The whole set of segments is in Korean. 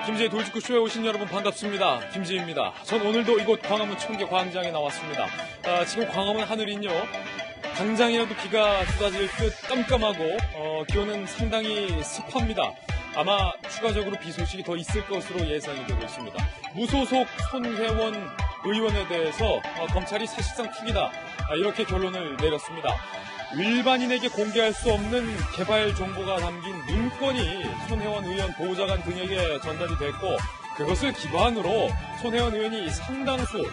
김지의 돌직구쇼에 오신 여러분 반갑습니다. 김지희입니다. 전 오늘도 이곳 광화문 청계 광장에 나왔습니다. 지금 광화문 하늘은요, 당장이라도 비가 쏟아질 듯 깜깜하고 기온은 상당히 습합니다. 아마 추가적으로 비 소식이 더 있을 것으로 예상이 되고 있습니다. 무소속 손혜원 의원에 대해서 검찰이 사실상 투기다, 이렇게 결론을 내렸습니다. 일반인에게 공개할 수 없는 개발 정보가 담긴 문건이 손혜원 의원 보좌관 등에게 전달이 됐고, 그것을 기반으로 손혜원 의원이 상당수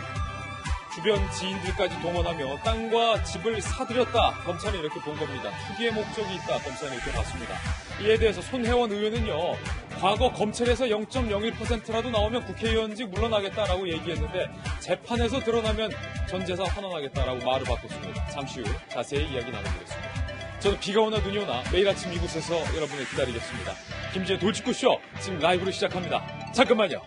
주변 지인들까지 동원하며 땅과 집을 사들였다, 검찰은 이렇게 본 겁니다. 투기의 목적이 있다, 검찰은 이렇게 봤습니다. 이에 대해서 손혜원 의원은요, 과거 검찰에서 0.01%라도 나오면 국회의원직 물러나겠다라고 얘기했는데, 재판에서 드러나면 전 재산 환원하겠다라고 말을 바꿨습니다. 잠시 후 자세히 이야기 나눠보겠습니다. 저는 비가 오나 눈이 오나 매일 아침 이곳에서 여러분을 기다리겠습니다. 김지의 돌직구쇼 지금 라이브로 시작합니다. 잠깐만요.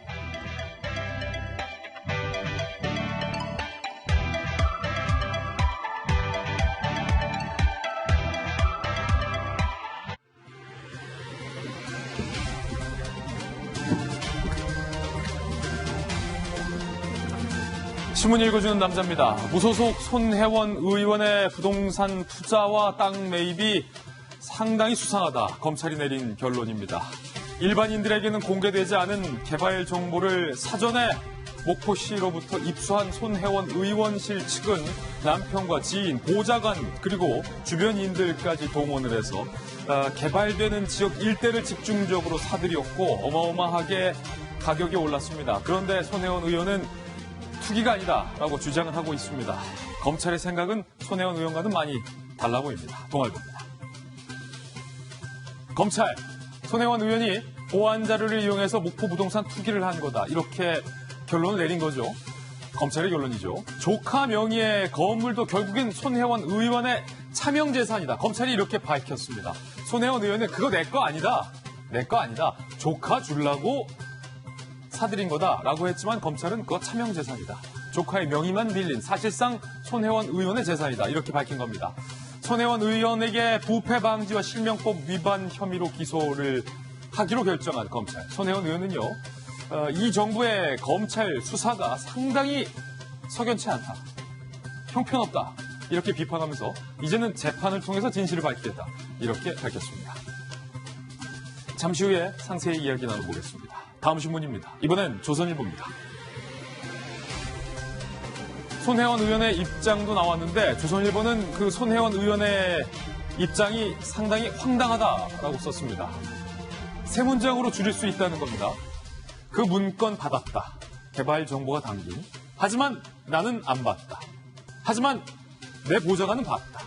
신문 읽어주는 남자입니다. 무소속 손혜원 의원의 부동산 투자와 땅 매입이 상당히 수상하다, 검찰이 내린 결론입니다. 일반인들에게는 공개되지 않은 개발 정보를 사전에 목포시로부터 입수한 손혜원 의원실 측은 남편과 지인, 보좌관 그리고 주변인들까지 동원을 해서 개발되는 지역 일대를 집중적으로 사들였고 어마어마하게 가격이 올랐습니다. 그런데 손혜원 의원은 투기가 아니다라고 주장을 하고 있습니다. 검찰의 생각은 손혜원 의원과는 많이 달라 보입니다. 동아일보입니다. 검찰, 손혜원 의원이 보안 자료를 이용해서 목포 부동산 투기를 한 거다, 이렇게 결론을 내린 거죠. 검찰의 결론이죠. 조카 명의의 건물도 결국엔 손혜원 의원의 차명 재산이다, 검찰이 이렇게 밝혔습니다. 손혜원 의원은 그거 내 거 아니다, 내 거 아니다, 조카 주려고 사들인 거다라고 했지만 검찰은 그거 차명 재산이다, 조카의 명의만 빌린 사실상 손혜원 의원의 재산이다, 이렇게 밝힌 겁니다. 손혜원 의원에게 부패 방지와 실명법 위반 혐의로 기소를 하기로 결정한 검찰. 손혜원 의원은요, 이 정부의 검찰 수사가 상당히 석연치 않다, 형편없다, 이렇게 비판하면서 이제는 재판을 통해서 진실을 밝히겠다, 이렇게 밝혔습니다. 잠시 후에 상세히 이야기 나눠보겠습니다. 다음 신문입니다. 이번엔 조선일보입니다. 손혜원 의원의 입장도 나왔는데 조선일보는 그 손혜원 의원의 입장이 상당히 황당하다라고 썼습니다. 세 문장으로 줄일 수 있다는 겁니다. 그 문건 받았다, 개발 정보가 담긴. 하지만 나는 안 봤다. 하지만 내 보좌관은 봤다.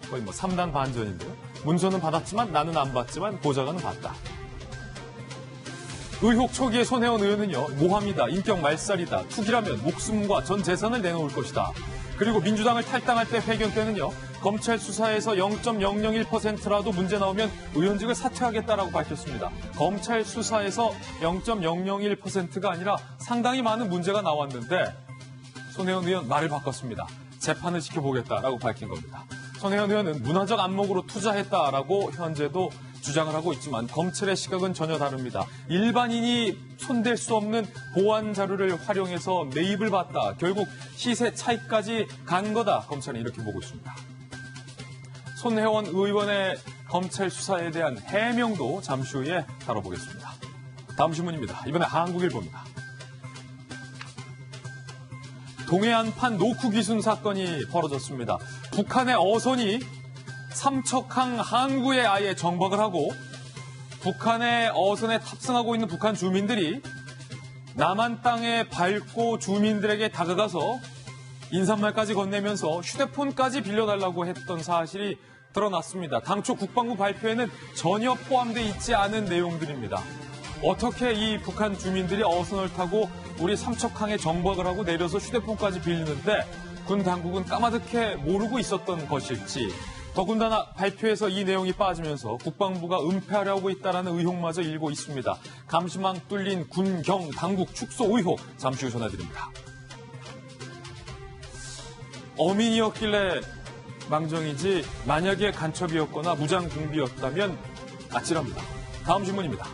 거의 3단 반전인데요. 문서는 받았지만 나는 안 봤지만 보좌관은 봤다. 의혹 초기에 손혜원 의원은요, 모함이다, 인격 말살이다, 투기라면 목숨과 전 재산을 내놓을 것이다. 그리고 민주당을 탈당할 때 회견 때는요, 검찰 수사에서 0.001%라도 문제 나오면 의원직을 사퇴하겠다라고 밝혔습니다. 검찰 수사에서 0.001%가 아니라 상당히 많은 문제가 나왔는데 손혜원 의원 말을 바꿨습니다. 재판을 지켜보겠다라고 밝힌 겁니다. 손혜원 의원은 문화적 안목으로 투자했다라고 현재도 주장을 하고 있지만 검찰의 시각은 전혀 다릅니다. 일반인이 손댈 수 없는 보안 자료를 활용해서 매입을 받다, 결국 시세 차익까지 간 거다, 검찰은 이렇게 보고 있습니다. 손혜원 의원의 검찰 수사에 대한 해명도 잠시 후에 다뤄보겠습니다. 다음 신문입니다. 이번에 한국일보입니다. 동해안판 노크 귀순 사건이 벌어졌습니다. 북한의 어선이 삼척항 항구에 아예 정박을 하고 북한의 어선에 탑승하고 있는 북한 주민들이 남한 땅에 밟고 주민들에게 다가가서 인사말까지 건네면서 휴대폰까지 빌려달라고 했던 사실이 드러났습니다. 당초 국방부 발표에는 전혀 포함되어 있지 않은 내용들입니다. 어떻게 이 북한 주민들이 어선을 타고 우리 삼척항에 정박을 하고 내려서 휴대폰까지 빌리는데 군 당국은 까마득해 모르고 있었던 것일지, 더군다나 발표에서 이 내용이 빠지면서 국방부가 은폐하려고 있다는 의혹마저 일고 있습니다. 감시망 뚫린 군경 당국 축소 의혹 잠시 후 전해드립니다. 어민이었길래 망정이지 만약에 간첩이었거나 무장공비였다면 아찔합니다. 다음 신문입니다.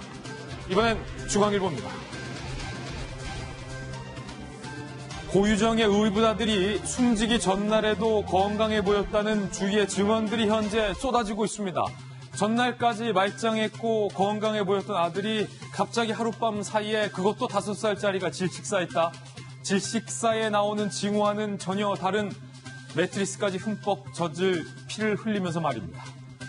이번엔 중앙일보입니다. 고유정의 의붓아들이 숨지기 전날에도 건강해 보였다는 주위의 증언들이 현재 쏟아지고 있습니다. 전날까지 말짱했고 건강해 보였던 아들이 갑자기 하룻밤 사이에 그것도 5살짜리가 질식사했다. 질식사에 나오는 징후와는 전혀 다른 매트리스까지 흠뻑 젖을 피를 흘리면서 말입니다.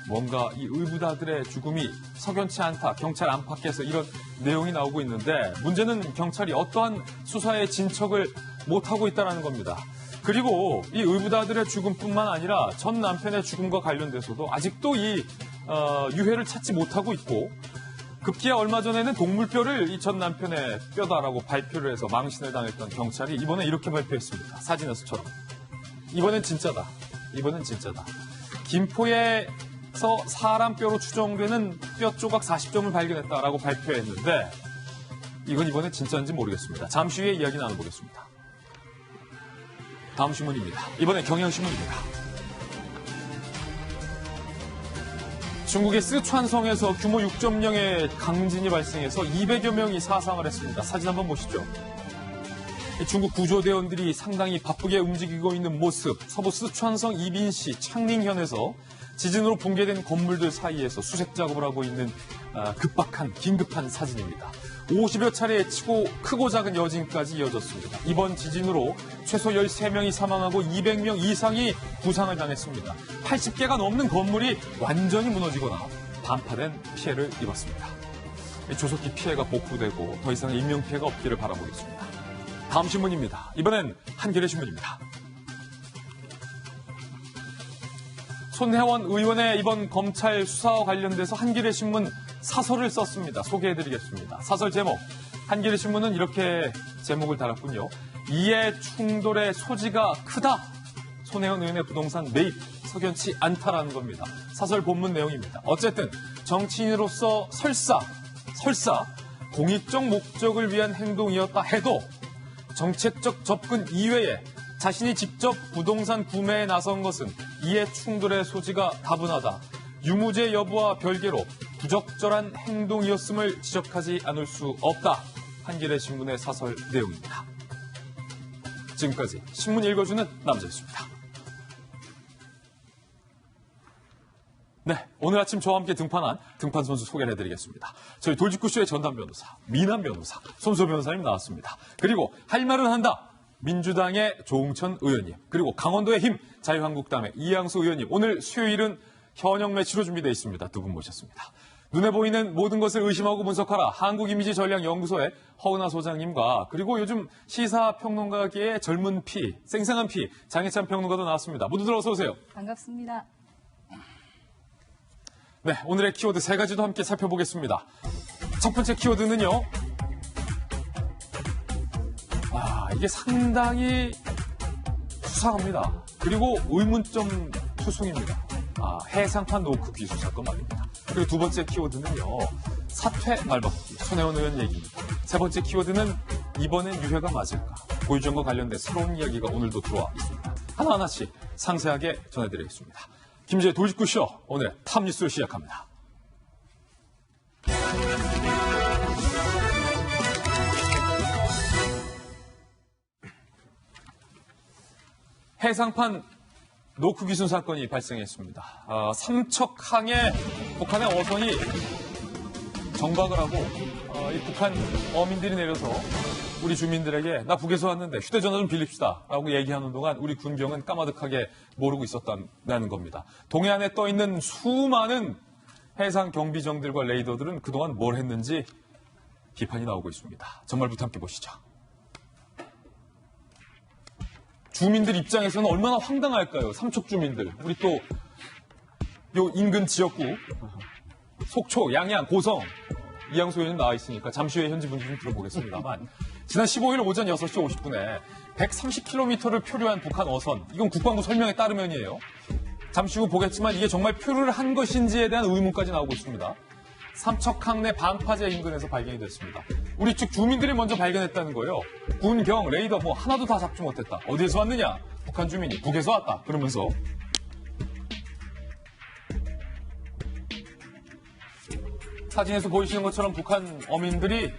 뭔가 이 의붓아들의 죽음이 석연치 않다. 경찰 안팎에서 이런 내용이 나오고 있는데 문제는 경찰이 어떠한 수사에 진척을 못하고 있다는 겁니다. 그리고 이 의붓아들의 죽음뿐만 아니라 전 남편의 죽음과 관련돼서도 아직도 이 유해를 찾지 못하고 있고 급기야 얼마 전에는 동물뼈를 이 전 남편의 뼈다라고 발표를 해서 망신을 당했던 경찰이 이번에 이렇게 발표했습니다. 사진에서처럼. 이번엔 진짜다. 이번엔 진짜다. 김포에서 사람 뼈로 추정되는 뼈 조각 40점을 발견했다라고 발표했는데 이건 이번에 진짜인지 모르겠습니다. 잠시 후에 이야기 나눠보겠습니다. 다음 신문입니다. 이번에 경향신문입니다. 중국의 쓰촨성에서 규모 6.0의 강진이 발생해서 200여 명이 사상을 했습니다. 사진 한번 보시죠. 중국 구조대원들이 상당히 바쁘게 움직이고 있는 모습, 서부 쓰촨성 이빈시 창寧현에서 지진으로 붕괴된 건물들 사이에서 수색 작업을 하고 있는 긴급한 사진입니다. 50여 차례 크고 작은 여진까지 이어졌습니다. 이번 지진으로 최소 13명이 사망하고 200명 이상이 부상을 당했습니다. 80개가 넘는 건물이 완전히 무너지거나 반파된 피해를 입었습니다. 조속히 피해가 복구되고 더 이상 인명피해가 없기를 바라보겠습니다. 다음 신문입니다. 이번엔 한겨레 신문입니다. 손혜원 의원의 이번 검찰 수사와 관련돼서 한겨레 신문 사설을 썼습니다. 소개해드리겠습니다. 사설 제목, 한겨레 신문은 이렇게 제목을 달았군요. 이해 충돌의 소지가 크다. 손혜원 의원의 부동산 매입 석연치 않다라는 겁니다. 사설 본문 내용입니다. 어쨌든 정치인으로서 설사 공익적 목적을 위한 행동이었다 해도 정책적 접근 이외에 자신이 직접 부동산 구매에 나선 것은 이해 충돌의 소지가 다분하다. 유무죄 여부와 별개로 부적절한 행동이었음을 지적하지 않을 수 없다. 한겨레 신문의 사설 내용입니다. 지금까지 신문 읽어주는 남자였습니다. 네, 오늘 아침 저와 함께 등판한 등판 선수 소개를 해드리겠습니다. 저희 돌직구쇼의 전담 변호사, 미남 변호사, 손소 변호사님 나왔습니다. 그리고 할 말은 한다. 민주당의 조응천 의원님, 그리고 강원도의 힘 자유한국당의 이양수 의원님. 오늘 수요일은 현역 매치로 준비되어 있습니다. 두 분 모셨습니다. 눈에 보이는 모든 것을 의심하고 분석하라. 한국이미지전략연구소의 허은하 소장님과 그리고 요즘 시사평론가계의 젊은 피, 생생한 피, 장혜찬 평론가도 나왔습니다. 모두 들어서 오세요. 반갑습니다. 네, 오늘의 키워드 3가지도 함께 살펴보겠습니다. 첫 번째 키워드는요. 이게 상당히 수상합니다. 그리고 의문점 투성입니다. 해상판 노크 귀수 사건 말입니다. 그리고 두 번째 키워드는요. 사퇴 말벗기, 손혜원 의원 얘기입니다. 세 번째 키워드는 이번엔 유해가 맞을까? 고유정과 관련된 새로운 이야기가 오늘도 들어와 있습니다. 하나하나씩 상세하게 전해드리겠습니다. 김지의 돌직구쇼, 오늘의 탑뉴스를 시작합니다. 해상판 노크 귀순 사건이 발생했습니다. 삼척항에 북한의 어선이 정박을 하고 이 북한 어민들이 내려서 우리 주민들에게 나 북에서 왔는데 휴대전화 좀 빌립시다 라고 얘기하는 동안 우리 군경은 까마득하게 모르고 있었다는 겁니다. 동해안에 떠있는 수많은 해상 경비정들과 레이더들은 그동안 뭘 했는지 비판이 나오고 있습니다. 전말부터 함께 보시죠. 주민들 입장에서는 얼마나 황당할까요? 삼척 주민들. 우리 또 요 인근 지역구 속초, 양양, 고성 이양수 의원님 나와 있으니까 잠시 후에 현지 분위기 좀 들어보겠습니다만 지난 15일 오전 6시 50분에 130km를 표류한 북한 어선, 이건 국방부 설명에 따르면이에요. 잠시 후 보겠지만 이게 정말 표류를 한 것인지에 대한 의문까지 나오고 있습니다. 삼척항 내 방파제 인근에서 발견이 됐습니다. 우리 측 주민들이 먼저 발견했다는 거예요. 군, 경, 레이더 뭐 하나도 다 잡지 못했다. 어디에서 왔느냐? 북한 주민이 북에서 왔다. 그러면서 사진에서 보이시는 것처럼 북한 어민들이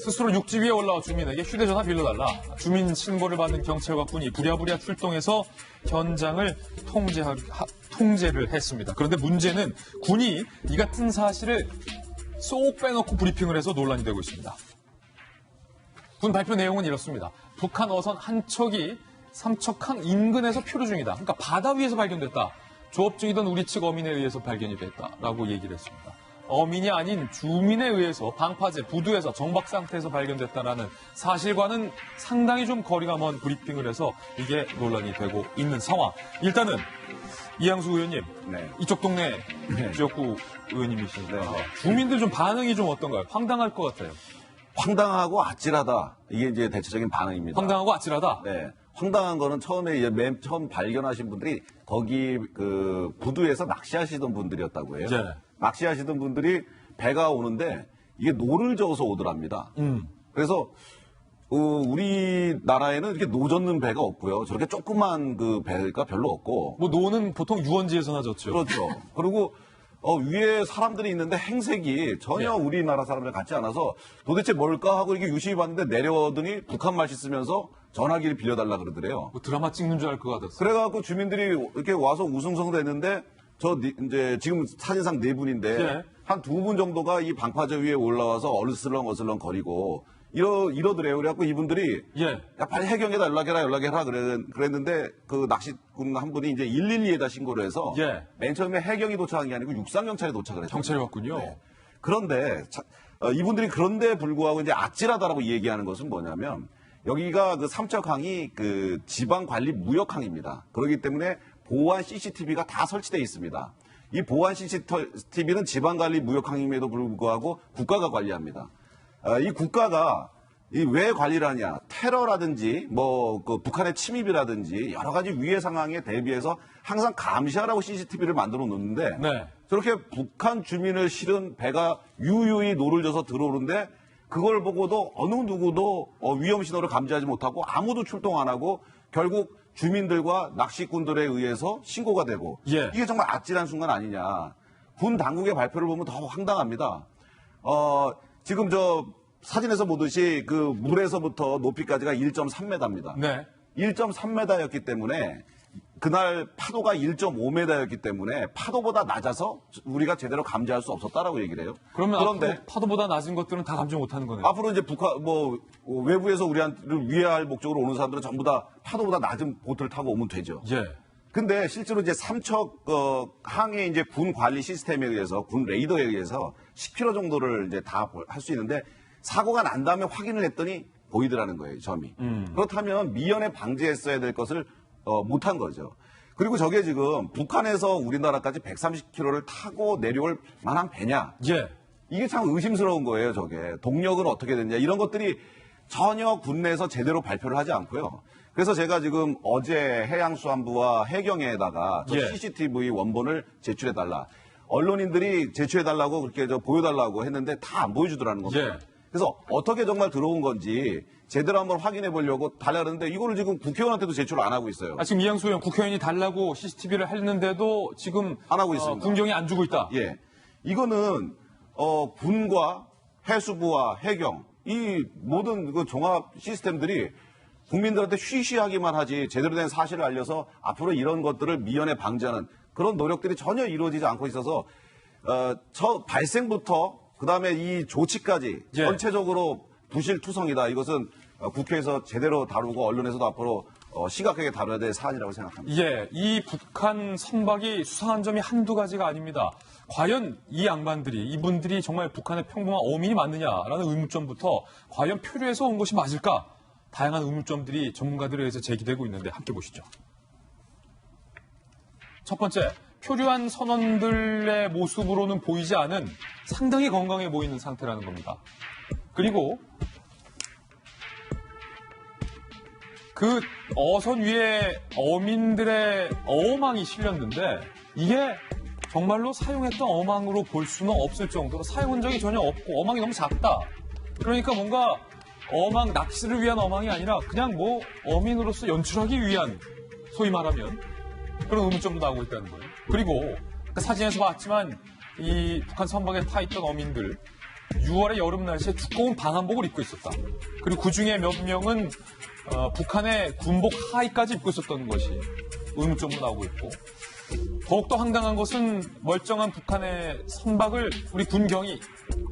스스로 육지 위에 올라와 주민에게 휴대전화 빌려달라. 주민 신고를 받는 경찰과 군이 부랴부랴 출동해서 현장을 통제를 했습니다. 그런데 문제는 군이 이 같은 사실을 쏙 빼놓고 브리핑을 해서 논란이 되고 있습니다. 군 발표 내용은 이렇습니다. 북한 어선 한 척이 삼척항 인근에서 표류 중이다. 그러니까 바다 위에서 발견됐다. 조업 중이던 우리 측 어민에 의해서 발견이 됐다라고 얘기를 했습니다. 어민이 아닌 주민에 의해서 방파제, 부두에서 정박 상태에서 발견됐다라는 사실과는 상당히 좀 거리가 먼 브리핑을 해서 이게 논란이 되고 있는 상황. 일단은 이양수 의원님, 네. 이쪽 동네 지역구 의원님이시니까 네. 주민들 좀 반응이 좀 어떤가요? 황당할 것 같아요. 황당하고 아찔하다. 이게 이제 대체적인 반응입니다. 황당하고 아찔하다? 네. 황당한 거는 처음에 맨 처음 발견하신 분들이 거기 그 부두에서 낚시하시던 분들이었다고 해요. 네. 낚시하시던 분들이 배가 오는데 이게 노를 저어서 오더랍니다. 그래서 우리나라에는 이렇게 노 젓는 배가 없고요. 저렇게 조그만 그 배가 별로 없고. 뭐 노는 보통 유원지에서나 졌죠. 그렇죠. 그리고 위에 사람들이 있는데 행색이 전혀 네. 우리나라 사람들 같지 않아서 도대체 뭘까 하고 이렇게 유심히 봤는데 내려오더니 북한 말씨 쓰면서 전화기를 빌려달라 그러더래요. 뭐 드라마 찍는 줄 알 것 같았어요. 그래갖고 주민들이 이렇게 와서 우승성도 했는데 이제 지금 사진상 네 분인데 네. 한 두 분 정도가 이 방파제 위에 올라와서 어슬렁 거리고 이러더래요. 그래갖고 이분들이 예. 야 빨리 해경에다 연락해라 그랬는데 그 낚시꾼 한 분이 이제 112에다 신고를 해서 예. 맨 처음에 해경이 도착한 게 아니고 육상경찰이 도착을 했어요. 경찰이 왔군요. 네. 그런데 이분들이 그런데 불구하고 이제 아찔하다라고 얘기하는 것은 뭐냐면 여기가 그 삼척항이 그 지방관리무역항입니다. 그렇기 때문에 보안 CCTV가 다 설치되어 있습니다. 이 보안 CCTV는 지방관리무역항임에도 불구하고 국가가 관리합니다. 이 국가가 왜 관리를 하냐? 테러라든지 뭐 그 북한의 침입이라든지 여러 가지 위해 상황에 대비해서 항상 감시하라고 CCTV를 만들어 놓는데 네. 저렇게 북한 주민을 실은 배가 유유히 노를 져서 들어오는데 그걸 보고도 어느 누구도 위험 신호를 감지하지 못하고 아무도 출동 안 하고 결국 주민들과 낚시꾼들에 의해서 신고가 되고 예. 이게 정말 아찔한 순간 아니냐. 군 당국의 발표를 보면 더 황당합니다. 지금 저 사진에서 보듯이 그 물에서부터 높이까지가 1.3m입니다. 네. 1.3m였기 때문에 그날 파도가 1.5m였기 때문에 파도보다 낮아서 우리가 제대로 감지할 수 없었다라고 얘기를 해요. 그런데 앞으로 파도보다 낮은 것들은 다 감지 못하는 거네요. 앞으로 이제 북한 외부에서 우리를 위해할 목적으로 오는 사람들은 전부 다 파도보다 낮은 보트를 타고 오면 되죠. 예. 근데 실제로 이제 삼척 항의 이제 군 관리 시스템에 의해서 군 레이더에 의해서 10km 정도를 이제 다 할 수 있는데 사고가 난 다음에 확인을 했더니 보이더라는 거예요, 점이. 그렇다면 미연에 방지했어야 될 것을 못한 거죠. 그리고 저게 지금 북한에서 우리나라까지 130km를 타고 내려올 만한 배냐? 예. 이게 참 의심스러운 거예요, 저게. 동력은 어떻게 됐냐. 이런 것들이 전혀 군내에서 제대로 발표를 하지 않고요. 그래서 제가 지금 어제 해양수산부와 해경에다가 저 예. CCTV 원본을 제출해달라. 언론인들이 제출해달라고 그렇게 보여달라고 했는데 다 안 보여주더라는 겁니다. 예. 그래서 어떻게 정말 들어온 건지 제대로 한번 확인해 보려고 달라는데 이거를 지금 국회의원한테도 제출을 안 하고 있어요. 지금 이양수 의원 국회의원이 달라고 CCTV를 했는데도 지금 안 하고 있습니다. 군경이 안 주고 있다. 예. 이거는 군과 해수부와 해경 이 모든 그 종합 시스템들이 국민들한테 쉬쉬하기만 하지 제대로 된 사실을 알려서 앞으로 이런 것들을 미연에 방지하는 그런 노력들이 전혀 이루어지지 않고 있어서 저 발생부터 그다음에 이 조치까지 예. 전체적으로 부실투성이다. 이것은 국회에서 제대로 다루고 언론에서도 앞으로 심각하게 다뤄야 될 사안이라고 생각합니다. 예, 이 북한 선박이 수상한 점이 한두 가지가 아닙니다. 과연 이 양반들이, 이분들이 정말 북한의 평범한 어민이 맞느냐라는 의문점부터 과연 표류해서 온 것이 맞을까? 다양한 의문점들이 전문가들에 의해서 제기되고 있는데 함께 보시죠. 첫 번째, 표류한 선원들의 모습으로는 보이지 않은 상당히 건강해 보이는 상태라는 겁니다. 그리고 그 어선 위에 어민들의 어망이 실렸는데 이게 정말로 사용했던 어망으로 볼 수는 없을 정도로 사용 흔적이 전혀 없고 어망이 너무 작다. 그러니까 뭔가 어망, 낚시를 위한 어망이 아니라 그냥 뭐 어민으로서 연출하기 위한 소위 말하면 그런 의문점도 나오고 있다는 거예요. 그리고 사진에서 봤지만 이 북한 선박에 타 있던 어민들 6월의 여름 날씨에 두꺼운 방한복을 입고 있었다. 그리고 그 중에 몇 명은 북한의 군복 하의까지 입고 있었던 것이 의문점으로 나오고 있고, 더욱더 황당한 것은 멀쩡한 북한의 선박을 우리 군경이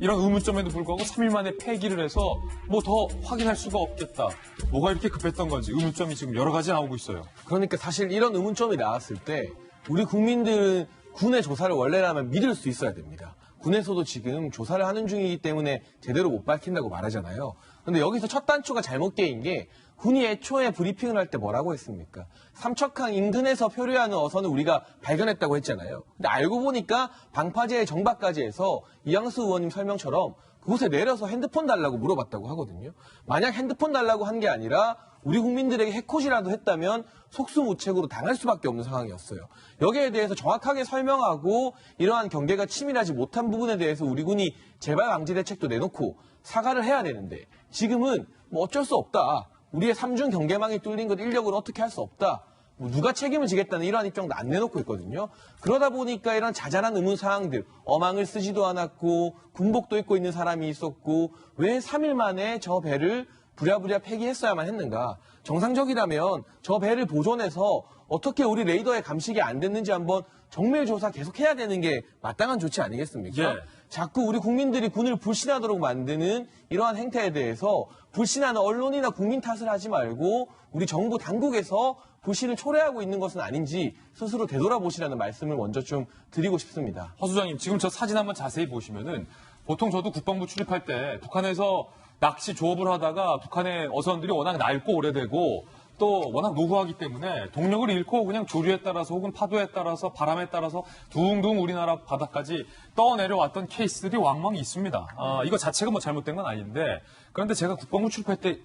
이런 의문점에도 불구하고 3일 만에 폐기를 해서 뭐 더 확인할 수가 없겠다. 뭐가 이렇게 급했던 건지 의문점이 지금 여러 가지 나오고 있어요. 그러니까 사실 이런 의문점이 나왔을 때 우리 국민들은 군의 조사를 원래라면 믿을 수 있어야 됩니다. 군에서도 지금 조사를 하는 중이기 때문에 제대로 못 밝힌다고 말하잖아요. 그런데 여기서 첫 단추가 잘못 깨인 게 군이 애초에 브리핑을 할 때 뭐라고 했습니까? 삼척항 인근에서 표류하는 어선을 우리가 발견했다고 했잖아요. 근데 알고 보니까 방파제의 정박까지 해서 이양수 의원님 설명처럼 그곳에 내려서 핸드폰 달라고 물어봤다고 하거든요. 만약 핸드폰 달라고 한 게 아니라 우리 국민들에게 해코지라도 했다면 속수무책으로 당할 수밖에 없는 상황이었어요. 여기에 대해서 정확하게 설명하고 이러한 경계가 치밀하지 못한 부분에 대해서 우리 군이 재발 방지 대책도 내놓고 사과를 해야 되는데 지금은 뭐 어쩔 수 없다. 우리의 삼중 경계망이 뚫린 것 인력으로 어떻게 할 수 없다. 뭐 누가 책임을 지겠다는 이러한 입장도 안 내놓고 있거든요. 그러다 보니까 이런 자잘한 의문 사항들, 어망을 쓰지도 않았고 군복도 입고 있는 사람이 있었고 왜 3일 만에 저 배를 부랴부랴 폐기했어야만 했는가. 정상적이라면 저 배를 보존해서 어떻게 우리 레이더에 감식이 안 됐는지 한번 정밀 조사 계속해야 되는 게 마땅한 조치 아니겠습니까? 예. 자꾸 우리 국민들이 군을 불신하도록 만드는 이러한 행태에 대해서 불신하는 언론이나 국민 탓을 하지 말고 우리 정부 당국에서 불신을 초래하고 있는 것은 아닌지 스스로 되돌아보시라는 말씀을 먼저 좀 드리고 싶습니다. 허 소장님, 지금 저 사진 한번 자세히 보시면은 보통 저도 국방부 출입할 때 북한에서 낚시 조업을 하다가 북한의 어선들이 워낙 낡고 오래되고 또 워낙 노후하기 때문에 동력을 잃고 그냥 조류에 따라서 혹은 파도에 따라서 바람에 따라서 둥둥 우리나라 바다까지 떠내려왔던 케이스들이 왕왕 있습니다. 이거 자체가 뭐 잘못된 건 아닌데, 그런데 제가 국방부 출입할 때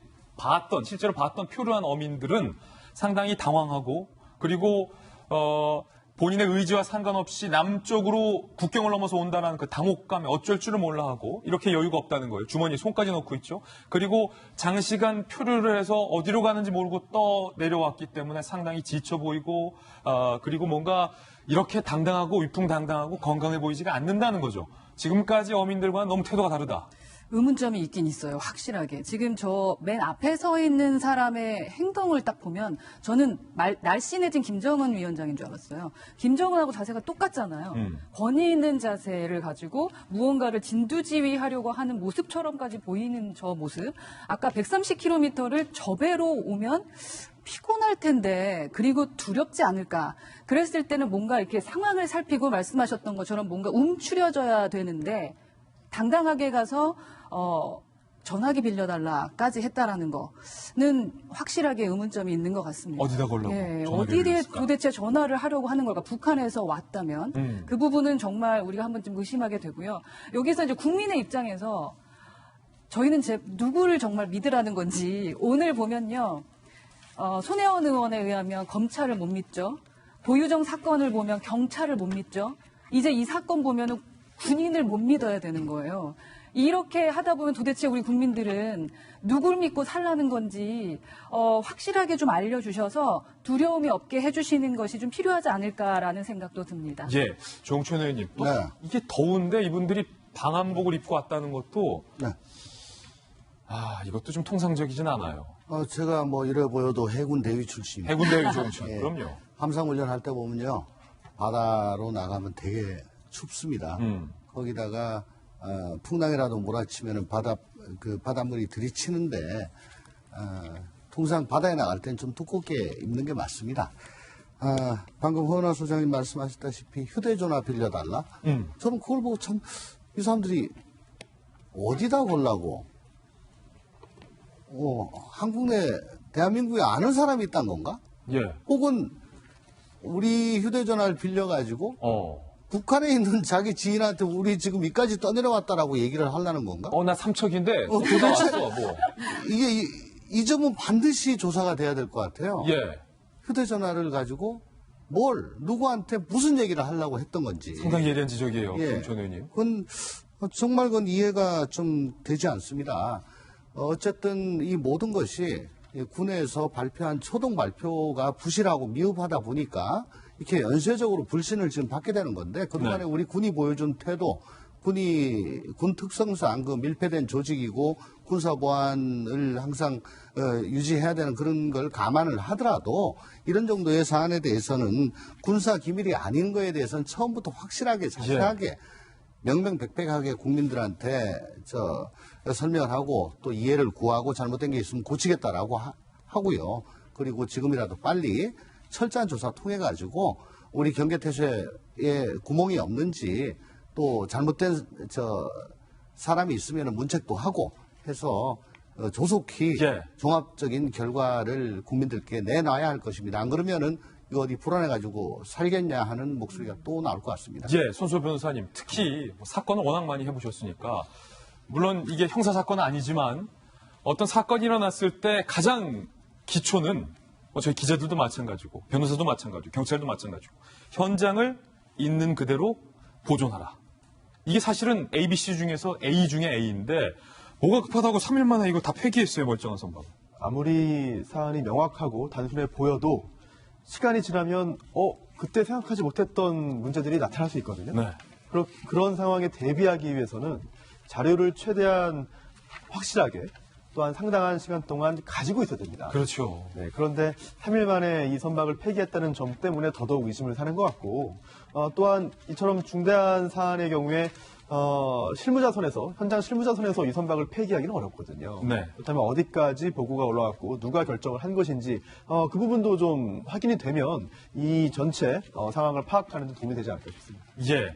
실제로 봤던 표류한 어민들은 상당히 당황하고, 그리고 본인의 의지와 상관없이 남쪽으로 국경을 넘어서 온다는 그 당혹감에 어쩔 줄을 몰라 하고 이렇게 여유가 없다는 거예요. 주머니에 손까지 넣고 있죠. 그리고 장시간 표류를 해서 어디로 가는지 모르고 내려왔기 때문에 상당히 지쳐 보이고, 그리고 뭔가 이렇게 당당하고 위풍당당하고 건강해 보이지가 않는다는 거죠. 지금까지 어민들과는 너무 태도가 다르다. 의문점이 있긴 있어요. 확실하게. 지금 저 맨 앞에 서 있는 사람의 행동을 딱 보면 저는 날씬해진 김정은 위원장인 줄 알았어요. 김정은하고 자세가 똑같잖아요. 권위 있는 자세를 가지고 무언가를 진두지휘하려고 하는 모습처럼까지 보이는 저 모습. 아까 130km를 저 배로 오면 피곤할 텐데, 그리고 두렵지 않을까. 그랬을 때는 뭔가 이렇게 상황을 살피고 말씀하셨던 것처럼 뭔가 움츠려져야 되는데 당당하게 가서 전화기 빌려달라까지 했다라는 거는 확실하게 의문점이 있는 것 같습니다. 어디다 걸라고? 예, 전화기를 어디에 빌렸을까? 도대체 전화를 하려고 하는 걸까? 북한에서 왔다면 그 부분은 정말 우리가 한번 좀 의심하게 되고요. 여기서 이제 국민의 입장에서 저희는 누구를 정말 믿으라는 건지 오늘 보면요, 손혜원 의원에 의하면 검찰을 못 믿죠. 보유정 사건을 보면 경찰을 못 믿죠. 이제 이 사건 보면은 군인을 못 믿어야 되는 거예요. 이렇게 하다 보면 도대체 우리 국민들은 누굴 믿고 살라는 건지 확실하게 좀 알려주셔서 두려움이 없게 해주시는 것이 좀 필요하지 않을까라는 생각도 듭니다. 예, 조홍천 의원님, 또 네. 이게 더운데 이분들이 방한복을 입고 왔다는 것도 네. 이것도 좀 통상적이진 않아요. 제가 뭐 이래 보여도 해군 대위 출신입니다. 해군대위 조홍천, 예. 그럼요. 함상훈련 할 때 보면요, 바다로 나가면 되게 춥습니다. 음. 거기다가 풍랑이라도 몰아치면은 바닷물이 들이치는데 통상 바다에 나갈 땐 좀 두껍게 입는 게 맞습니다. 방금 허은하 소장님 말씀하셨다시피 휴대전화 빌려달라. 저는 그걸 보고 참 이 사람들이 어디다 걸라고 한국 내 대한민국에 아는 사람이 있단 건가? 예. 혹은 우리 휴대전화를 빌려가지고 북한에 있는 자기 지인한테 우리 지금 이까지 떠내려왔다라고 얘기를 하려는 건가? 나 삼척인데 도대체- 나왔어, 뭐. 이게 이 점은 반드시 조사가 돼야 될 것 같아요. 예. 휴대전화를 가지고 누구한테 무슨 얘기를 하려고 했던 건지. 상당히 예리한 지적이에요, 예. 조홍천 의원님. 정말 그건 이해가 좀 되지 않습니다. 어쨌든 이 모든 것이 군에서 발표한 초동 발표가 부실하고 미흡하다 보니까 이렇게 연쇄적으로 불신을 지금 받게 되는 건데 그동안에 네. 우리 군이 보여준 태도, 군 특성상 그 밀폐된 조직이고 군사 보안을 항상 유지해야 되는 그런 걸 감안을 하더라도 이런 정도의 사안에 대해서는 군사 기밀이 아닌 거에 대해서는 처음부터 확실하게 자세하게 명명백백하게 국민들한테 설명을 하고 또 이해를 구하고 잘못된 게 있으면 고치겠다라고 하고요. 그리고 지금이라도 빨리 철저한 조사 통해 가지고 우리 경계태세에 구멍이 없는지 또 잘못된 사람이 있으면 문책도 하고 해서 조속히 예. 종합적인 결과를 국민들께 내놔야 할 것입니다. 안 그러면은 이거 어디 불안해가지고 살겠냐 하는 목소리가 또 나올 것 같습니다. 예, 손수호 변호사님, 특히 사건을 워낙 많이 해보셨으니까 물론 이게 형사 사건은 아니지만 어떤 사건이 일어났을 때 가장 기초는 저희 기자들도 마찬가지고 변호사도 마찬가지고 경찰도 마찬가지고 현장을 있는 그대로 보존하라. 이게 사실은 ABC 중에서 A 중에 A인데 뭐가 급하다고 3일 만에 이거 다 폐기했어요, 멀쩡한 선박. 아무리 사안이 명확하고 단순해 보여도 시간이 지나면 그때 생각하지 못했던 문제들이 나타날 수 있거든요. 네. 그런 상황에 대비하기 위해서는 자료를 최대한 확실하게 또한 상당한 시간 동안 가지고 있어야 됩니다. 그렇죠. 네, 그런데 3일 만에 이 선박을 폐기했다는 점 때문에 더더욱 의심을 사는 것 같고 또한 이처럼 중대한 사안의 경우에 현장 실무자선에서 이 선박을 폐기하기는 어렵거든요. 네. 그렇다면 어디까지 보고가 올라왔고 누가 결정을 한 것인지 그 부분도 좀 확인이 되면 이 전체 상황을 파악하는 데 도움이 되지 않을까 싶습니다. 예.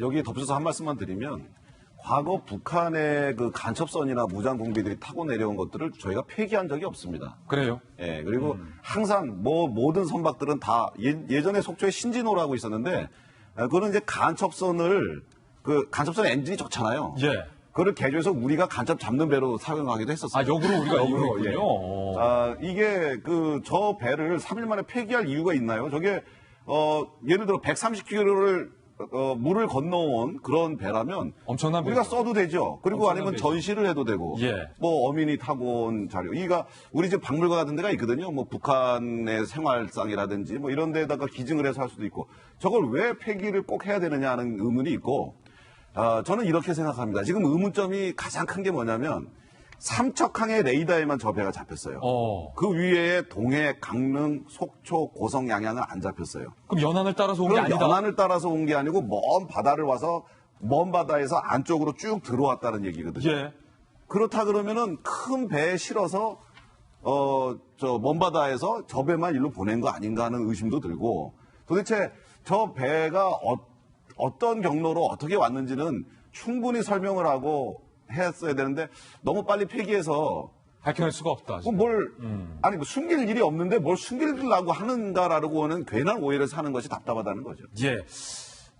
여기에 덧붙여서 한 말씀만 드리면 과거 북한의 그 간첩선이나 무장 공비들이 타고 내려온 것들을 저희가 폐기한 적이 없습니다. 그래요. 예, 그리고 항상 모든 선박들은 다 예전에 속초에 신진호라고 있었는데 그거는 이제 간첩선 엔진이 좋잖아요. 예. 그거를 개조해서 우리가 간첩 잡는 배로 사용하기도 했었어요. 역으로 우리가 역으로, 이용했군요. 이게 저 배를 3일 만에 폐기할 이유가 있나요? 저게 예를 들어 130km를 물을 건너온 그런 배라면 엄청난 우리가 배죠. 써도 되죠. 그리고 엄청난 아니면 배죠. 전시를 해도 되고 예. 어민이 타고 온 자료. 우리 집 박물관 같은 데가 있거든요. 북한의 생활상이라든지 이런 데다가 기증을 해서 할 수도 있고 저걸 왜 폐기를 꼭 해야 되느냐 하는 의문이 있고 저는 이렇게 생각합니다. 지금 의문점이 가장 큰 게 뭐냐면 삼척항의 레이더에만 저 배가 잡혔어요. 그 위에 동해, 강릉, 속초, 고성, 양양은 안 잡혔어요. 그럼 연안을 따라서 온 게 그럼 아니다. 연안을 따라서 온 게 아니고 먼 바다를 와서 먼 바다에서 안쪽으로 쭉 들어왔다는 얘기거든요. 예. 그렇다 그러면은 큰 배에 실어서 먼 바다에서 저 배만 일로 보낸 거 아닌가 하는 의심도 들고 도대체 저 배가 어떤 경로로 어떻게 왔는지는 충분히 설명을 하고 했어야 되는데 너무 빨리 폐기해서 밝혀낼 수가 없다. 지금. 숨길 일이 없는데 뭘 숨기려고 하는가라고 하는 괜한 오해를 사는 것이 답답하다는 거죠. 예.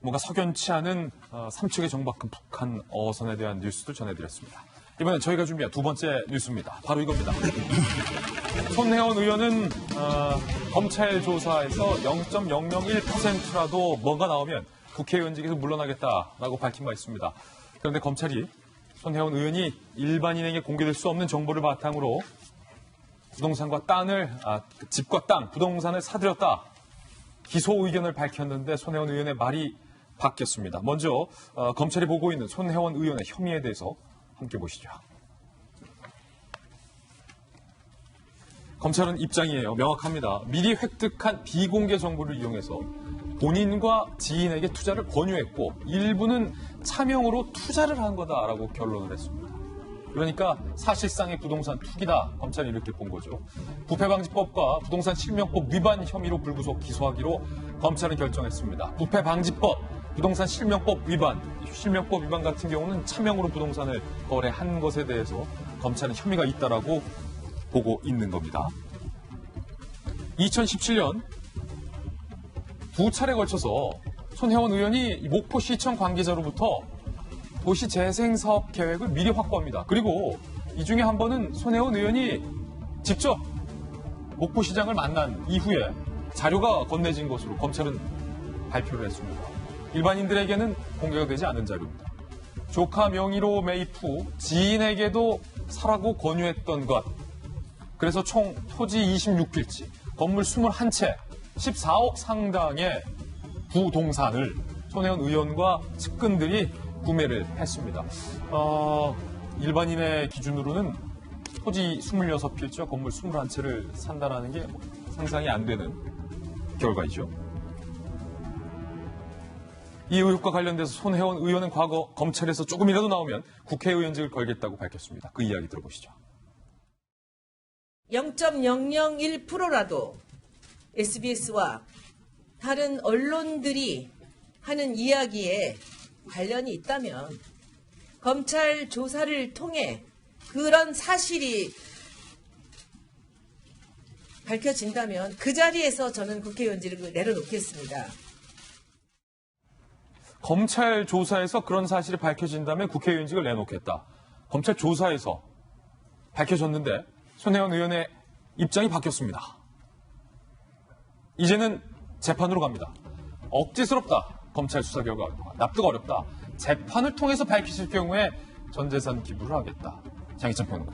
뭔가 석연치 않은 삼척에 정박한 북한 어선에 대한 뉴스를 전해드렸습니다. 이번엔 저희가 준비한 두 번째 뉴스입니다. 바로 이겁니다. 손혜원 의원은 검찰 조사에서 0.001%라도 뭔가 나오면 국회의원직에서 물러나겠다라고 밝힌 바 있습니다. 그런데 검찰이 손혜원 의원이 일반인에게 공개될 수 없는 정보를 바탕으로 집과 땅, 부동산을 사들였다. 기소 의견을 밝혔는데 손혜원 의원의 말이 바뀌었습니다. 먼저 검찰이 보고 있는 손혜원 의원의 혐의에 대해서 함께 보시죠. 검찰은 입장이에요. 명확합니다. 미리 획득한 비공개 정보를 이용해서 본인과 지인에게 투자를 권유했고 일부는 차명으로 투자를 한 거다라고 결론을 했습니다. 그러니까 사실상의 부동산 투기다. 검찰이 이렇게 본 거죠. 부패방지법과 부동산 실명법 위반 혐의로 불구속 기소하기로 검찰은 결정했습니다. 부패방지법, 부동산 실명법 위반, 실명법 위반 같은 경우는 차명으로 부동산을 거래한 것에 대해서 검찰은 혐의가 있다라고 보고 있는 겁니다. 2017년 두 차례 걸쳐서 손혜원 의원이 목포시청 관계자로부터 도시재생사업 계획을 미리 확보합니다. 그리고 이 중에 한 번은 손혜원 의원이 직접 목포시장을 만난 이후에 자료가 건네진 것으로 검찰은 발표를 했습니다. 일반인들에게는 공개가 되지 않은 자료입니다. 조카 명의로 매입 후 지인에게도 사라고 권유했던 것. 그래서 총 토지 26필지, 건물 21채, 14억 상당의 부동산을 손혜원 의원과 측근들이 구매를 했습니다. 일반인의 기준으로는 토지 26필지와 건물 21채를 산다는 게 상상이 안 되는 결과이죠. 이 의혹과 관련돼서 손혜원 의원은 과거 검찰에서 조금이라도 나오면 국회의원직을 걸겠다고 밝혔습니다. 그 이야기 들어보시죠. 0.001%라도 SBS와 다른 언론들이 하는 이야기에 관련이 있다면 검찰 조사를 통해 그런 사실이 밝혀진다면 그 자리에서 저는 국회의원직을 내려놓겠습니다. 검찰 조사에서 그런 사실이 밝혀진다면 국회의원직을 내놓겠다. 검찰 조사에서 밝혀졌는데 손혜원 의원의 입장이 바뀌었습니다. 이제는 재판으로 갑니다. 억지스럽다. 검찰 수사 결과 납득 어렵다. 재판을 통해서 밝히실 경우에 전 재산 기부를 하겠다. 장희찬 평론가.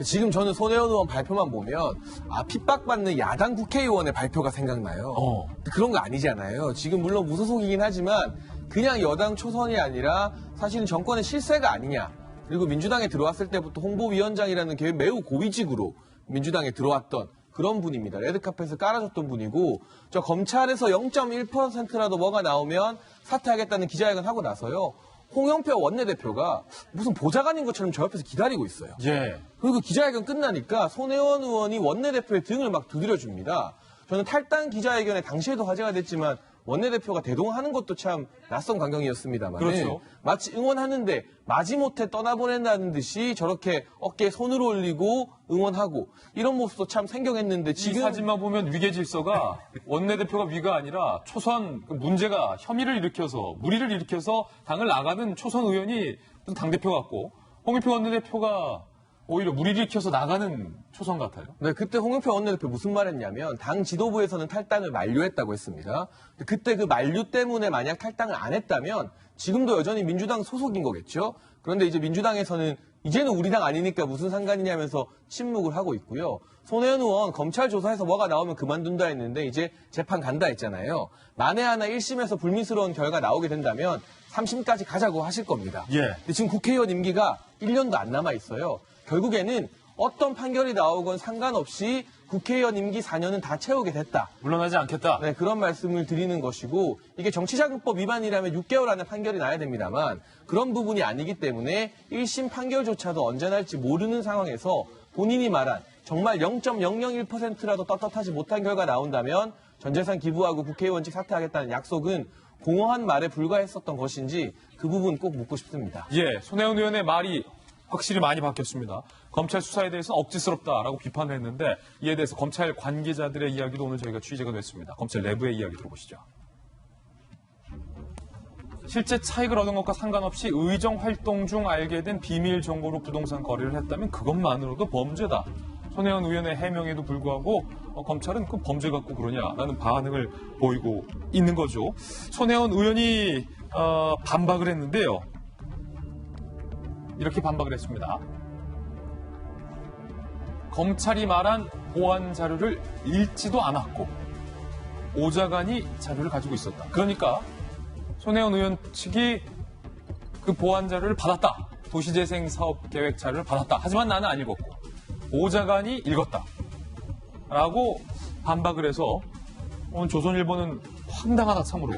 지금 저는 손혜원 의원 발표만 보면 핍박받는 야당 국회의원의 발표가 생각나요. 그런 거 아니잖아요. 지금 물론 무소속이긴 하지만 그냥 여당 초선이 아니라 사실은 정권의 실세가 아니냐. 그리고 민주당에 들어왔을 때부터 홍보위원장이라는 게 매우 고위직으로 민주당에 들어왔던 그런 분입니다. 레드카펫을 깔아줬던 분이고 저 검찰에서 0.1%라도 뭐가 나오면 사퇴하겠다는 기자회견 하고 나서요. 홍영표 원내대표가 무슨 보좌관인 것처럼 저 옆에서 기다리고 있어요. 예. 그리고 기자회견 끝나니까 손혜원 의원이 원내대표의 등을 막 두드려줍니다. 저는 탈당 기자회견에 당시에도 화제가 됐지만 원내대표가 대동하는 것도 참 낯선 광경이었습니다만 그렇죠. 마치 응원하는데 마지못해 떠나보낸다는 듯이 저렇게 어깨에 손을 올리고 응원하고 이런 모습도 참 생경했는데 이 지금 사진만 보면 위계 질서가 원내대표가 위가 아니라 초선 문제가 혐의를 일으켜서 무리를 일으켜서 당을 나가는 초선 의원이 당대표 같고 홍영표 원내대표가 오히려 무리를 일으켜서 나가는 초선 같아요. 네, 그때 홍영표 원내대표 무슨 말 했냐면 당 지도부에서는 탈당을 만료했다고 했습니다. 그때 그 만료 때문에 만약 탈당을 안 했다면 지금도 여전히 민주당 소속인 거겠죠. 그런데 이제 민주당에서는 이제는 우리 당 아니니까 무슨 상관이냐면서 침묵을 하고 있고요. 손혜원 의원 검찰 조사에서 뭐가 나오면 그만둔다 했는데 이제 재판 간다 했잖아요. 만에 하나 1심에서 불미스러운 결과 나오게 된다면 3심까지 가자고 하실 겁니다. 예. 근데 지금 국회의원 임기가 1년도 안 남아 있어요. 결국에는 어떤 판결이 나오건 상관없이 국회의원 임기 4년은 다 채우게 됐다. 물러나지 않겠다. 네, 그런 말씀을 드리는 것이고 이게 정치자금법 위반이라면 6개월 안에 판결이 나야 됩니다만 그런 부분이 아니기 때문에 1심 판결조차도 언제 날지 모르는 상황에서 본인이 말한 정말 0.001%라도 떳떳하지 못한 결과 나온다면 전재산 기부하고 국회의원직 사퇴하겠다는 약속은 공허한 말에 불과했었던 것인지 그 부분 꼭 묻고 싶습니다. 예, 손혜원 의원의 말이 확실히 많이 바뀌었습니다. 검찰 수사에 대해서 억지스럽다라고 비판을 했는데 이에 대해서 검찰 관계자들의 이야기도 오늘 저희가 취재가 됐습니다. 검찰 내부의 이야기 들어보시죠. 실제 차익을 얻은 것과 상관없이 의정 활동 중 알게 된 비밀 정보로 부동산 거래를 했다면 그것만으로도 범죄다. 손혜원 의원의 해명에도 불구하고 검찰은 그 범죄 갖고 그러냐라는 반응을 보이고 있는 거죠. 손혜원 의원이 반박을 했는데요. 이렇게 반박을 했습니다. 검찰이 말한 보안 자료를 읽지도 않았고 오자간이 자료를 가지고 있었다. 그러니까 손혜원 의원 측이 그 보안 자료를 받았다. 도시재생 사업 계획 자료를 받았다. 하지만 나는 안 읽었고 오자간이 읽었다. 라고 반박을 해서 오늘 조선일보는 황당하다 참으로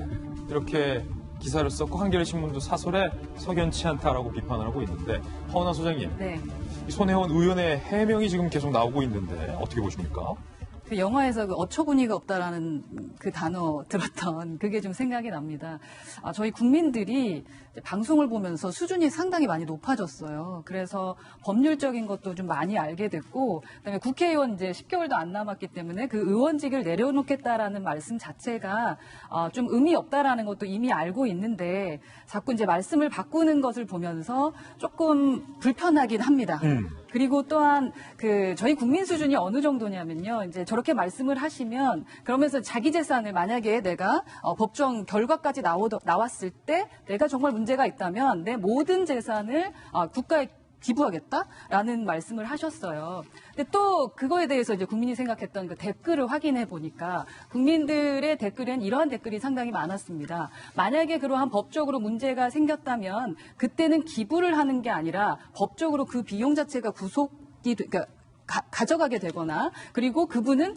이렇게 기사를 썼고 한겨레신문도 사설에 석연치 않다라고 비판을 하고 있는데 허은하 소장님, 네. 이 손혜원 의원의 해명이 지금 계속 나오고 있는데 어떻게 보십니까? 그 영화에서 그 어처구니가 없다라는 그 단어 들었던 그게 좀 생각이 납니다. 저희 국민들이 이제 방송을 보면서 수준이 상당히 많이 높아졌어요. 그래서 법률적인 것도 좀 많이 알게 됐고, 그다음에 국회의원 이제 10개월도 안 남았기 때문에 그 의원직을 내려놓겠다라는 말씀 자체가 좀 의미 없다라는 것도 이미 알고 있는데 자꾸 이제 말씀을 바꾸는 것을 보면서 조금 불편하긴 합니다. 그리고 또한 그 저희 국민 수준이 어느 정도냐면요. 이제 저렇게 말씀을 하시면 그러면서 자기 재산을 만약에 내가 법정 결과까지 나왔을 때 내가 정말 문제가 있다면 내 모든 재산을 국가에 기부하겠다라는 말씀을 하셨어요. 근데 또 그거에 대해서 이제 국민이 생각했던 그 댓글을 확인해 보니까 국민들의 댓글엔 이러한 댓글이 상당히 많았습니다. 만약에 그러한 법적으로 문제가 생겼다면 그때는 기부를 하는 게 아니라 법적으로 그 비용 자체가 그러니까 가져가게 되거나 그리고 그분은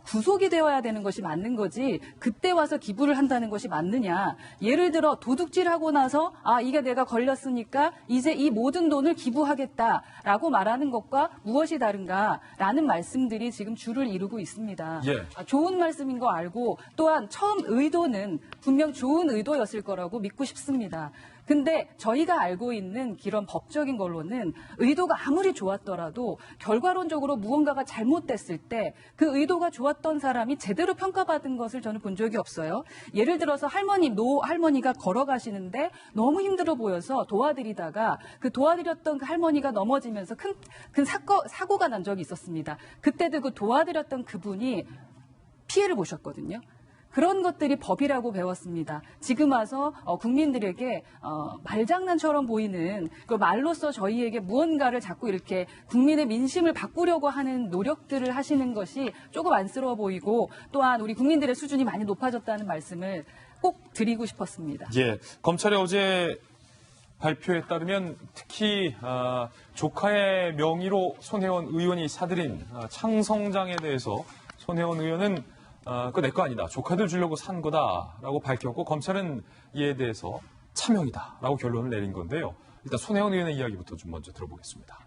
구속이 되어야 되는 것이 맞는 거지 그때 와서 기부를 한다는 것이 맞느냐. 예를 들어 도둑질하고 나서 이게 내가 걸렸으니까 이제 이 모든 돈을 기부하겠다라고 말하는 것과 무엇이 다른가라는 말씀들이 지금 줄을 이루고 있습니다. 예. 좋은 말씀인 거 알고 또한 처음 의도는 분명 좋은 의도였을 거라고 믿고 싶습니다. 근데 저희가 알고 있는 이런 법적인 걸로는 의도가 아무리 좋았더라도 결과론적으로 무언가가 잘못됐을 때 그 의도가 좋았던 사람이 제대로 평가받은 것을 저는 본 적이 없어요. 예를 들어서 노 할머니가 걸어가시는데 너무 힘들어 보여서 도와드리다가 그 도와드렸던 그 할머니가 넘어지면서 큰 사고가 난 적이 있었습니다. 그때도 그 도와드렸던 그분이 피해를 보셨거든요. 그런 것들이 법이라고 배웠습니다. 지금 와서 국민들에게 말장난처럼 보이는 그 말로써 저희에게 무언가를 자꾸 이렇게 국민의 민심을 바꾸려고 하는 노력들을 하시는 것이 조금 안쓰러워 보이고 또한 우리 국민들의 수준이 많이 높아졌다는 말씀을 꼭 드리고 싶었습니다. 예, 검찰이 어제 발표에 따르면 특히 조카의 명의로 손혜원 의원이 사들인 창성장에 대해서 손혜원 의원은 그거 내 거 아니다. 조카들 주려고 산 거다라고 밝혔고 검찰은 이에 대해서 차명이다라고 결론을 내린 건데요. 일단 손혜원 의원의 이야기부터 좀 먼저 들어보겠습니다.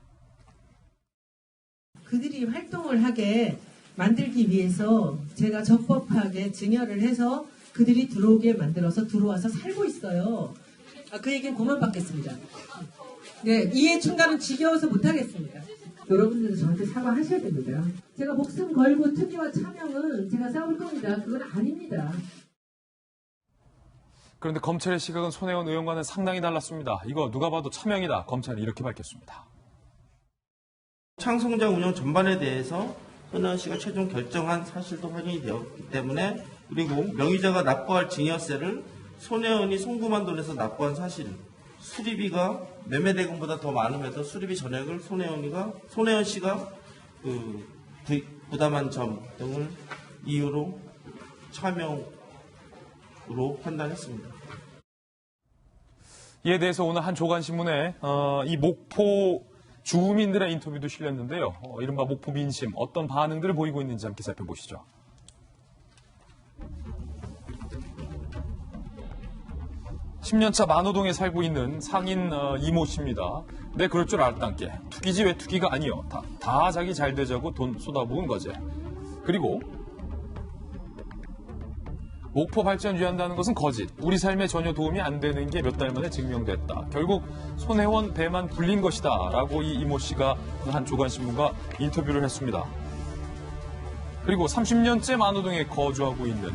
그들이 활동을 하게 만들기 위해서 제가 적법하게 증여를 해서 그들이 들어오게 만들어서 들어와서 살고 있어요. 그 얘기는 그만 받겠습니다. 네, 이해 충돌은 지겨워서 못하겠습니다. 여러분들도 저한테 사과하셔야 됩니다. 제가 목숨 걸고 투기와 차명은 제가 싸울 겁니다. 그건 아닙니다. 그런데 검찰의 시각은 손혜원 의원과는 상당히 달랐습니다. 이거 누가 봐도 차명이다. 검찰이 이렇게 밝혔습니다. 창성장 운영 전반에 대해서 손혜원 씨가 최종 결정한 사실도 확인이 되었기 때문에 그리고 명의자가 납부할 증여세를 손혜원이 송금한 돈에서 납부한 사실 수리비가 매매대금보다 더 많음에도 수리비 전액을 손혜원 씨가 부담한 점 등을 이유로 차명으로 판단했습니다. 이에 대해서 오늘 한 조간신문에 이 목포 주민들의 인터뷰도 실렸는데요. 이른바 목포 민심 어떤 반응들을 보이고 있는지 함께 살펴보시죠. 10년차 만호동에 살고 있는 상인 이모 씨입니다. 네, 그럴 줄 알았단께. 투기지 왜 투기가 아니요. 다 자기 잘 되자고 돈 쏟아부은 거지. 그리고 목포 발전 위한다는 것은 거짓. 우리 삶에 전혀 도움이 안 되는 게 몇 달 만에 증명됐다. 결국 손혜원 배만 불린 것이다. 라고 이 이모 씨가 한 조간신문과 인터뷰를 했습니다. 그리고 30년째 만호동에 거주하고 있는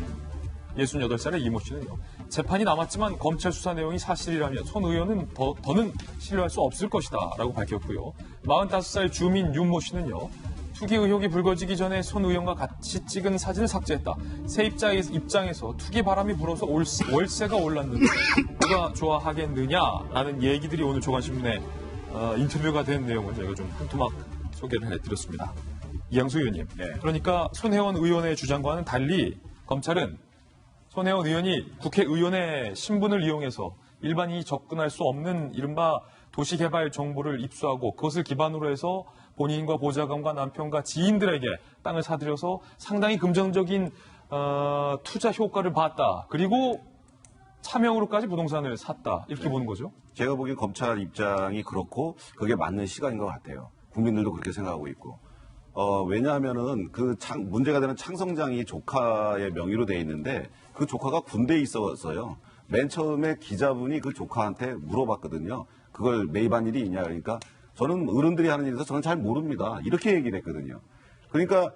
68살의 이모 씨는요. 재판이 남았지만 검찰 수사 내용이 사실이라면 손 의원은 더는 신뢰할 수 없을 것이다 라고 밝혔고요. 45살 주민 윤모 씨는요. 투기 의혹이 불거지기 전에 손 의원과 같이 찍은 사진을 삭제했다. 세입자 입장에서 투기 바람이 불어서 월세가 올랐는데 누가 좋아하겠느냐라는 얘기들이 오늘 조간신문에 인터뷰가 된 내용을 저희가 좀 흠토막 소개를 해드렸습니다. 이양수 의원님, 그러니까 손혜원 의원의 주장과는 달리 검찰은 손혜원 의원이 국회의원의 신분을 이용해서 일반인이 접근할 수 없는 이른바 도시개발 정보를 입수하고 그것을 기반으로 해서 본인과 보좌관과 남편과 지인들에게 땅을 사들여서 상당히 긍정적인 투자 효과를 봤다. 그리고 차명으로까지 부동산을 샀다. 이렇게 보는 거죠. 제가 보기엔 검찰 입장이 그렇고 그게 맞는 시각인 것 같아요. 국민들도 그렇게 생각하고 있고. 왜냐하면은 문제가 되는 창성장이 조카의 명의로 돼 있는데 그 조카가 군대에 있었어요. 맨 처음에 기자분이 그 조카한테 물어봤거든요. 그걸 매입한 일이 있냐. 그러니까 저는 어른들이 하는 일에서 저는 잘 모릅니다. 이렇게 얘기를 했거든요. 그러니까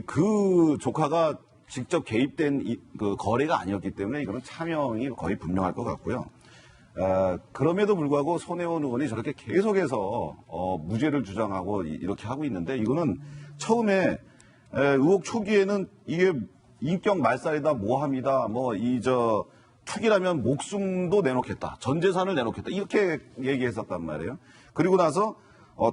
그 조카가 직접 개입된 그 거래가 아니었기 때문에 이거는 차명이 거의 분명할 것 같고요. 그럼에도 불구하고 손혜원 의원이 저렇게 계속해서 무죄를 주장하고 이렇게 하고 있는데 이거는 처음에 의혹 초기에는 이게 인격 말살이다 모함이다 투기라면 목숨도 내놓겠다. 전 재산을 내놓겠다. 이렇게 얘기했었단 말이에요. 그리고 나서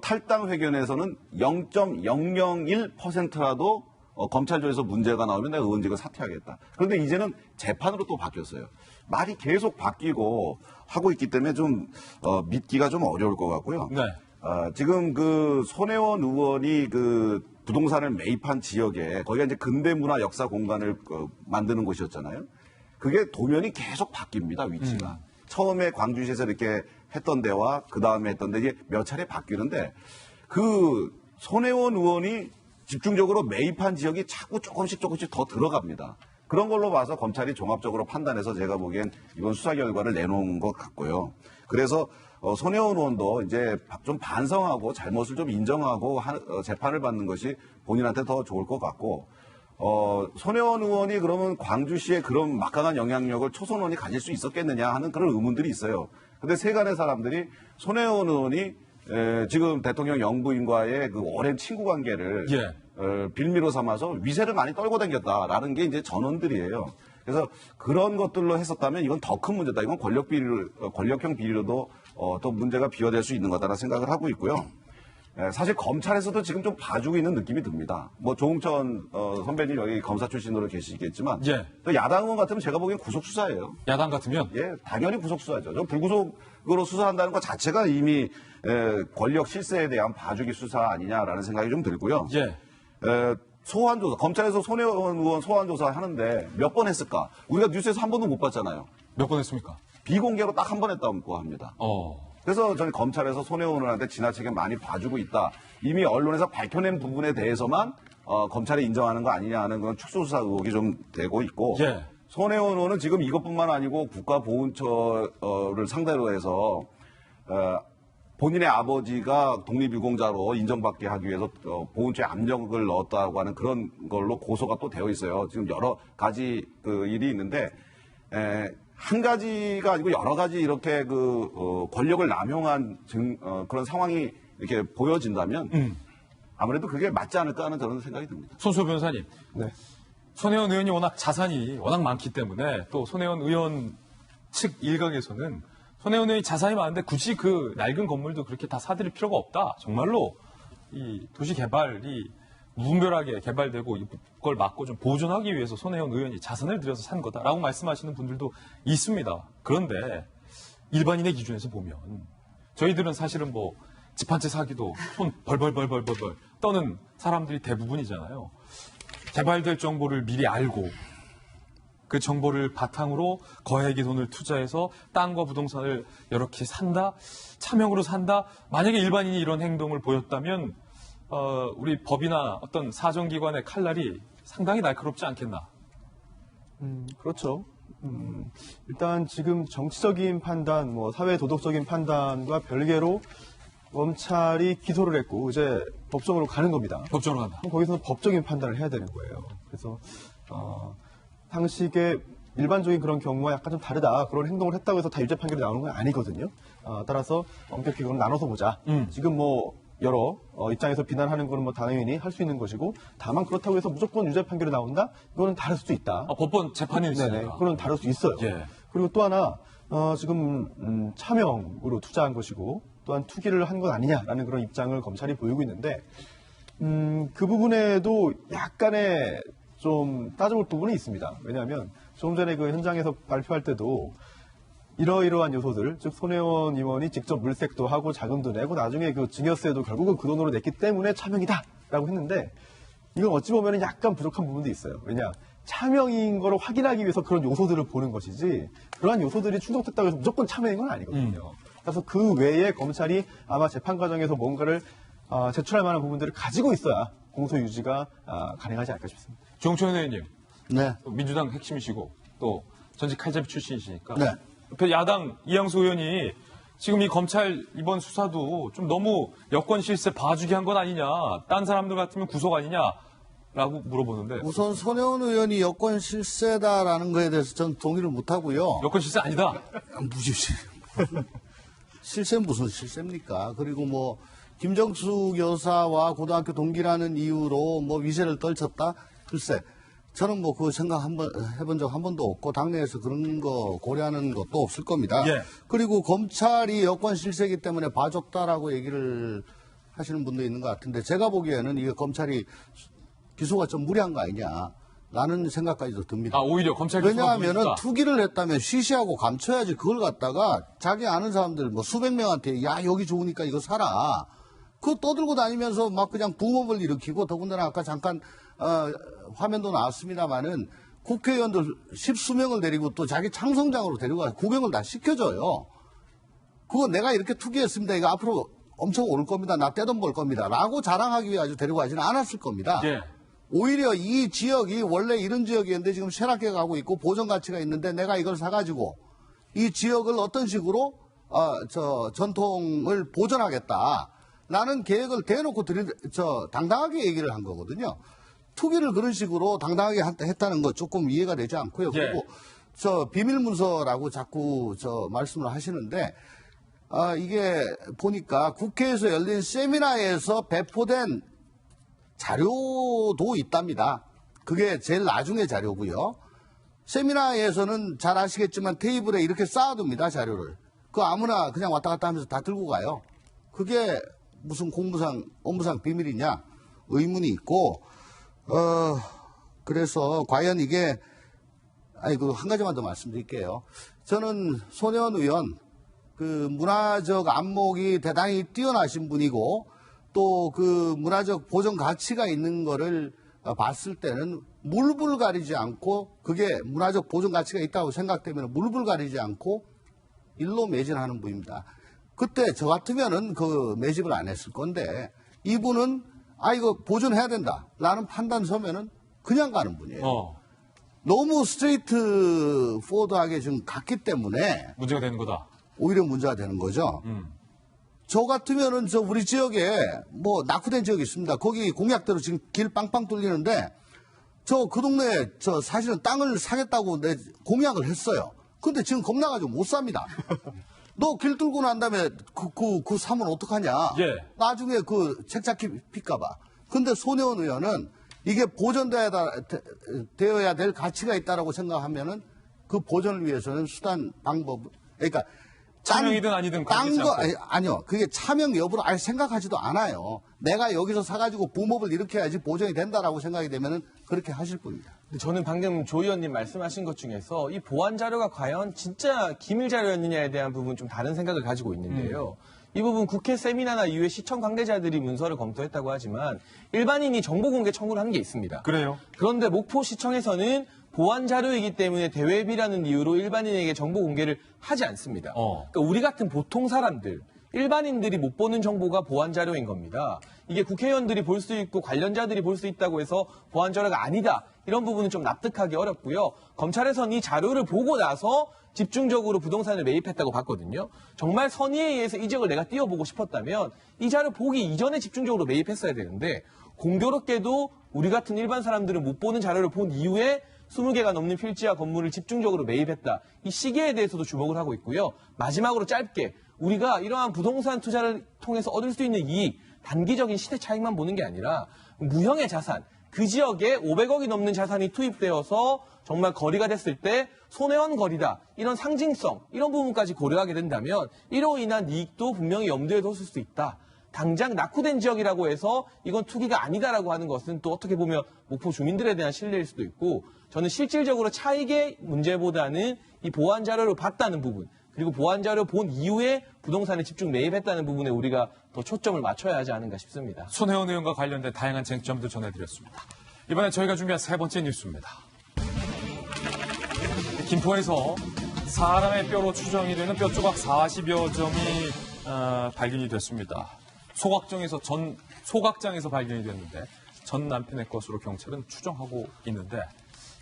탈당 회견에서는 0.001%라도 검찰조에서 문제가 나오면 내가 의원직을 사퇴하겠다. 그런데 이제는 재판으로 또 바뀌었어요. 말이 계속 바뀌고 하고 있기 때문에 좀 믿기가 좀 어려울 것 같고요. 네. 지금 그 손혜원 의원이 그 부동산을 매입한 지역에 거기가 이제 근대문화 역사 공간을 만드는 곳이었잖아요. 그게 도면이 계속 바뀝니다, 위치가. 처음에 광주시에서 이렇게 했던 데와 그 다음에 했던 데 이게 몇 차례 바뀌는데 그 손혜원 의원이 집중적으로 매입한 지역이 자꾸 조금씩 더 들어갑니다. 그런 걸로 봐서 검찰이 종합적으로 판단해서 제가 보기엔 이번 수사 결과를 내놓은 것 같고요. 그래서 손혜원 의원도 이제 좀 반성하고 잘못을 좀 인정하고 재판을 받는 것이 본인한테 더 좋을 것 같고 손혜원 의원이 그러면 광주시에 그런 막강한 영향력을 초선원이 가질 수 있었겠느냐 하는 그런 의문들이 있어요. 근데 세간의 사람들이 손혜원 의원이 지금 대통령 영부인과의 그 오랜 친구 관계를 빌미로 삼아서 위세를 많이 떨고 다녔다라는 게 이제 전원들이에요. 그래서 그런 것들로 했었다면 이건 더 큰 문제다. 이건 권력형 비리로도 또 문제가 비화될 수 있는 거다라는 생각을 하고 있고요. 사실 검찰에서도 지금 좀 봐주고 있는 느낌이 듭니다. 뭐 조응천 선배님 여기 검사 출신으로 계시겠지만 또 야당 의원 같으면 제가 보기엔 구속 수사예요. 야당 같으면? 예, 당연히 구속 수사죠. 저 불구속으로 수사한다는 것 자체가 이미 권력 실세에 대한 봐주기 수사 아니냐라는 생각이 좀 들고요. 소환조사, 검찰에서 손혜원 의원 소환조사 하는데 몇 번 했을까? 우리가 뉴스에서 한 번도 못 봤잖아요. 몇 번 했습니까? 비공개로 딱 한 번 했다고 합니다. 그래서 저는 검찰에서 손혜원 의원한테 지나치게 많이 봐주고 있다. 이미 언론에서 밝혀낸 부분에 대해서만 검찰이 인정하는 거 아니냐 하는 그런 축소수사 의혹이 좀 되고 있고 손혜원 의원은 지금 이것뿐만 아니고 국가보훈처를 상대로 해서 본인의 아버지가 독립유공자로 인정받게 하기 위해서 보훈처에 압력을 넣었다고 하는 그런 걸로 고소가 또 되어 있어요. 지금 여러 가지 그 일이 있는데 한 가지가 아니고 여러 가지 이렇게 그 권력을 남용한 그런 상황이 이렇게 보여진다면 아무래도 그게 맞지 않을까 하는 저는 생각이 듭니다. 손수호 변호사님. 네. 손혜원 의원이 워낙 자산이 워낙 많기 때문에 또 손혜원 의원 측 일각에서는 손혜원 의원이 자산이 많은데 굳이 그 낡은 건물도 그렇게 다 사들일 필요가 없다. 정말로 이 도시 개발이 무분별하게 개발되고 이걸 막고 좀 보존하기 위해서 손혜원 의원이 자산을 들여서 산 거다라고 말씀하시는 분들도 있습니다. 그런데 일반인의 기준에서 보면 저희들은 사실은 뭐 집 한 채 사기도 손 벌벌 떠는 사람들이 대부분이잖아요. 개발될 정보를 미리 알고 그 정보를 바탕으로 거액의 돈을 투자해서 땅과 부동산을 이렇게 산다, 차명으로 산다. 만약에 일반인이 이런 행동을 보였다면 우리 법이나 어떤 사정기관의 칼날이 상당히 날카롭지 않겠나. 그렇죠. 일단 지금 정치적인 판단, 뭐 사회 도덕적인 판단과 별개로 검찰이 기소를 했고 이제 법정으로 가는 겁니다. 법정으로 간다. 거기서는 법적인 판단을 해야 되는 거예요. 그래서 상식의 일반적인 그런 경우와 약간 좀 다르다. 그런 행동을 했다고 해서 다 유죄 판결이 나오는 건 아니거든요. 따라서 엄격히 그건 나눠서 보자. 지금 뭐 여러 입장에서 비난하는 거는 뭐 당연히 할 수 있는 것이고 다만 그렇다고 해서 무조건 유죄 판결이 나온다? 이거는 다를 수도 있다. 법원 재판이 있으니까. 네네. 그건 다를 수 있어요. 그리고 또 하나 지금 차명으로 투자한 것이고 또한 투기를 한 것 아니냐라는 그런 입장을 검찰이 보이고 있는데 그 부분에도 약간의 좀 따져볼 부분이 있습니다. 왜냐하면 조금 전에 그 현장에서 발표할 때도 이러이러한 요소들, 즉 손혜원 의원이 직접 물색도 하고 자금도 내고 나중에 그 증여세도 결국은 그 돈으로 냈기 때문에 차명이다라고 했는데 이건 어찌 보면 약간 부족한 부분도 있어요. 왜냐? 차명인 거를 확인하기 위해서 그런 요소들을 보는 것이지 그러한 요소들이 충족됐다고 해서 무조건 차명인 건 아니거든요. 그래서 그 외에 검찰이 아마 재판 과정에서 뭔가를 제출할 만한 부분들을 가지고 있어야 공소 유지가 가능하지 않을까 싶습니다. 조응천 의원님, 네. 민주당 핵심이시고 또 전직 칼잡이 출신이시니까 네. 옆에 야당 이양수 의원이 지금 이 검찰 이번 수사도 좀 너무 여권 실세 봐주기 한 건 아니냐, 딴 사람들 같으면 구속 아니냐라고 물어보는데 우선 손혜원 의원이 여권 실세다라는 거에 대해서 전 동의를 못 하고요. 여권 실세 아니다. 실세는 무슨 실세입니까? 그리고 뭐 김정숙 여사와 고등학교 동기라는 이유로 뭐 위세를 떨쳤다? 글쎄, 저는 뭐 그 생각 한번 해본 적 한 번도 없고 당내에서 그런 거 고려하는 것도 없을 겁니다. 예. 그리고 검찰이 여권 실세이기 때문에 봐줬다라고 얘기를 하시는 분도 있는 것 같은데 제가 보기에는 이게 검찰이 기소가 좀 무리한 거 아니냐라는 생각까지도 듭니다. 아, 오히려 검찰 기소가 왜냐하면은 무리다. 투기를 했다면 쉬쉬하고 감춰야지 그걸 갖다가 자기 아는 사람들 뭐 수백 명한테 야 여기 좋으니까 이거 사라. 그거 떠들고 다니면서 막 그냥 붐업을 일으키고 더군다나 아까 잠깐 화면도 나왔습니다마는 국회의원들 10수명을 데리고 또 자기 창성장으로 데리고 구경을 다 시켜줘요. 그거 내가 이렇게 투기했습니다. 이거 앞으로 엄청 오를 겁니다. 나 떼돈 벌 겁니다. 라고 자랑하기 위해 아주 데리고 가지는 않았을 겁니다. 예. 오히려 이 지역이 원래 이런 지역이었는데 지금 쇠락해 가고 있고 보존 가치가 있는데 내가 이걸 사가지고 이 지역을 어떤 식으로 전통을 보존하겠다. 라는 계획을 대놓고 당당하게 얘기를 한 거거든요. 투기를 그런 식으로 당당하게 했다는 거 조금 이해가 되지 않고요. 예. 그리고 비밀문서라고 자꾸 말씀을 하시는데 이게 보니까 국회에서 열린 세미나에서 배포된 자료도 있답니다. 그게 제일 나중에 자료고요. 세미나에서는 잘 아시겠지만 테이블에 이렇게 쌓아둡니다, 자료를. 그거 아무나 그냥 왔다 갔다 하면서 다 들고 가요. 그게 무슨 공무상, 업무상 비밀이냐 의문이 있고, 그래서 과연 이게, 한 가지만 더 말씀드릴게요. 저는 손혜원 의원, 그 문화적 안목이 대단히 뛰어나신 분이고, 또 그 문화적 보존 가치가 있는 거를 봤을 때는 물불 가리지 않고, 그게 문화적 보존 가치가 있다고 생각되면 물불 가리지 않고 일로 매진하는 분입니다. 그때 저 같으면은 그 매집을 안 했을 건데, 이분은 이거 보존해야 된다 라는 판단 서면은 그냥 가는 분이에요. 너무 스트레이트 포워드하게 좀 갔기 때문에 문제가 되는 거다. 오히려 문제가 되는 거죠. 저 같으면은 우리 지역에 뭐 낙후된 지역이 있습니다. 거기 공약대로 지금 길 빵빵 뚫리는데 그 동네에 사실은 땅을 사겠다고 공약을 했어요. 근데 지금 겁나가지고 못 삽니다. 너 길 뚫고 난 다음에 그 사면 어떡하냐. 예. 나중에 그 책 잡힐까봐. 근데 손혜원 의원은 이게 보존되어야 될 가치가 있다라고 생각하면은 그 보존을 위해서는 수단, 방법, 그러니까 차명이든 아니든 관계지 않고. 아니요. 그게 차명 여부를 아예 생각하지도 않아요. 내가 여기서 사가지고 붐업을 일으켜야지 보존이 된다라고 생각이 되면은 그렇게 하실 겁니다. 저는 방금 조 의원님 말씀하신 것 중에서 이 보안 자료가 과연 진짜 기밀 자료였느냐에 대한 부분 좀 다른 생각을 가지고 있는데요. 이 부분 국회 세미나나 이후에 시청 관계자들이 문서를 검토했다고 하지만 일반인이 정보 공개 청구를 한 게 있습니다. 그래요? 그런데 목포시청에서는 보안 자료이기 때문에 대외비라는 이유로 일반인에게 정보 공개를 하지 않습니다. 그러니까 우리 같은 보통 사람들, 일반인들이 못 보는 정보가 보안 자료인 겁니다. 이게 국회의원들이 볼 수 있고 관련자들이 볼 수 있다고 해서 보안 자료가 아니다. 이런 부분은 좀 납득하기 어렵고요. 검찰에서는 이 자료를 보고 나서 집중적으로 부동산을 매입했다고 봤거든요. 정말 선의에 의해서 이 지역을 내가 띄워보고 싶었다면 이 자료 보기 이전에 집중적으로 매입했어야 되는데 공교롭게도 우리 같은 일반 사람들은 못 보는 자료를 본 이후에 20개가 넘는 필지와 건물을 집중적으로 매입했다. 이 시기에 대해서도 주목을 하고 있고요. 마지막으로 짧게 우리가 이러한 부동산 투자를 통해서 얻을 수 있는 이익, 단기적인 시대 차익만 보는 게 아니라 무형의 자산, 그 지역에 500억이 넘는 자산이 투입되어서 정말 거리가 됐을 때 손해원 거리다. 이런 상징성, 이런 부분까지 고려하게 된다면 이로 인한 이익도 분명히 염두에 뒀을 수 있다. 당장 낙후된 지역이라고 해서 이건 투기가 아니다라고 하는 것은 또 어떻게 보면 목포 주민들에 대한 신뢰일 수도 있고 저는 실질적으로 차익의 문제보다는 이 보안 자료를 봤다는 부분 그리고 보안 자료 본 이후에 부동산에 집중 매입했다는 부분에 우리가 더 초점을 맞춰야 하지 않은가 싶습니다. 손혜원 의원과 관련된 다양한 쟁점도 전해드렸습니다. 이번에 저희가 준비한 세 번째 뉴스입니다. 김포에서 사람의 뼈로 추정이 되는 뼈 조각 40여 점이 발견이 됐습니다. 소각장에서 발견이 됐는데 전 남편의 것으로 경찰은 추정하고 있는데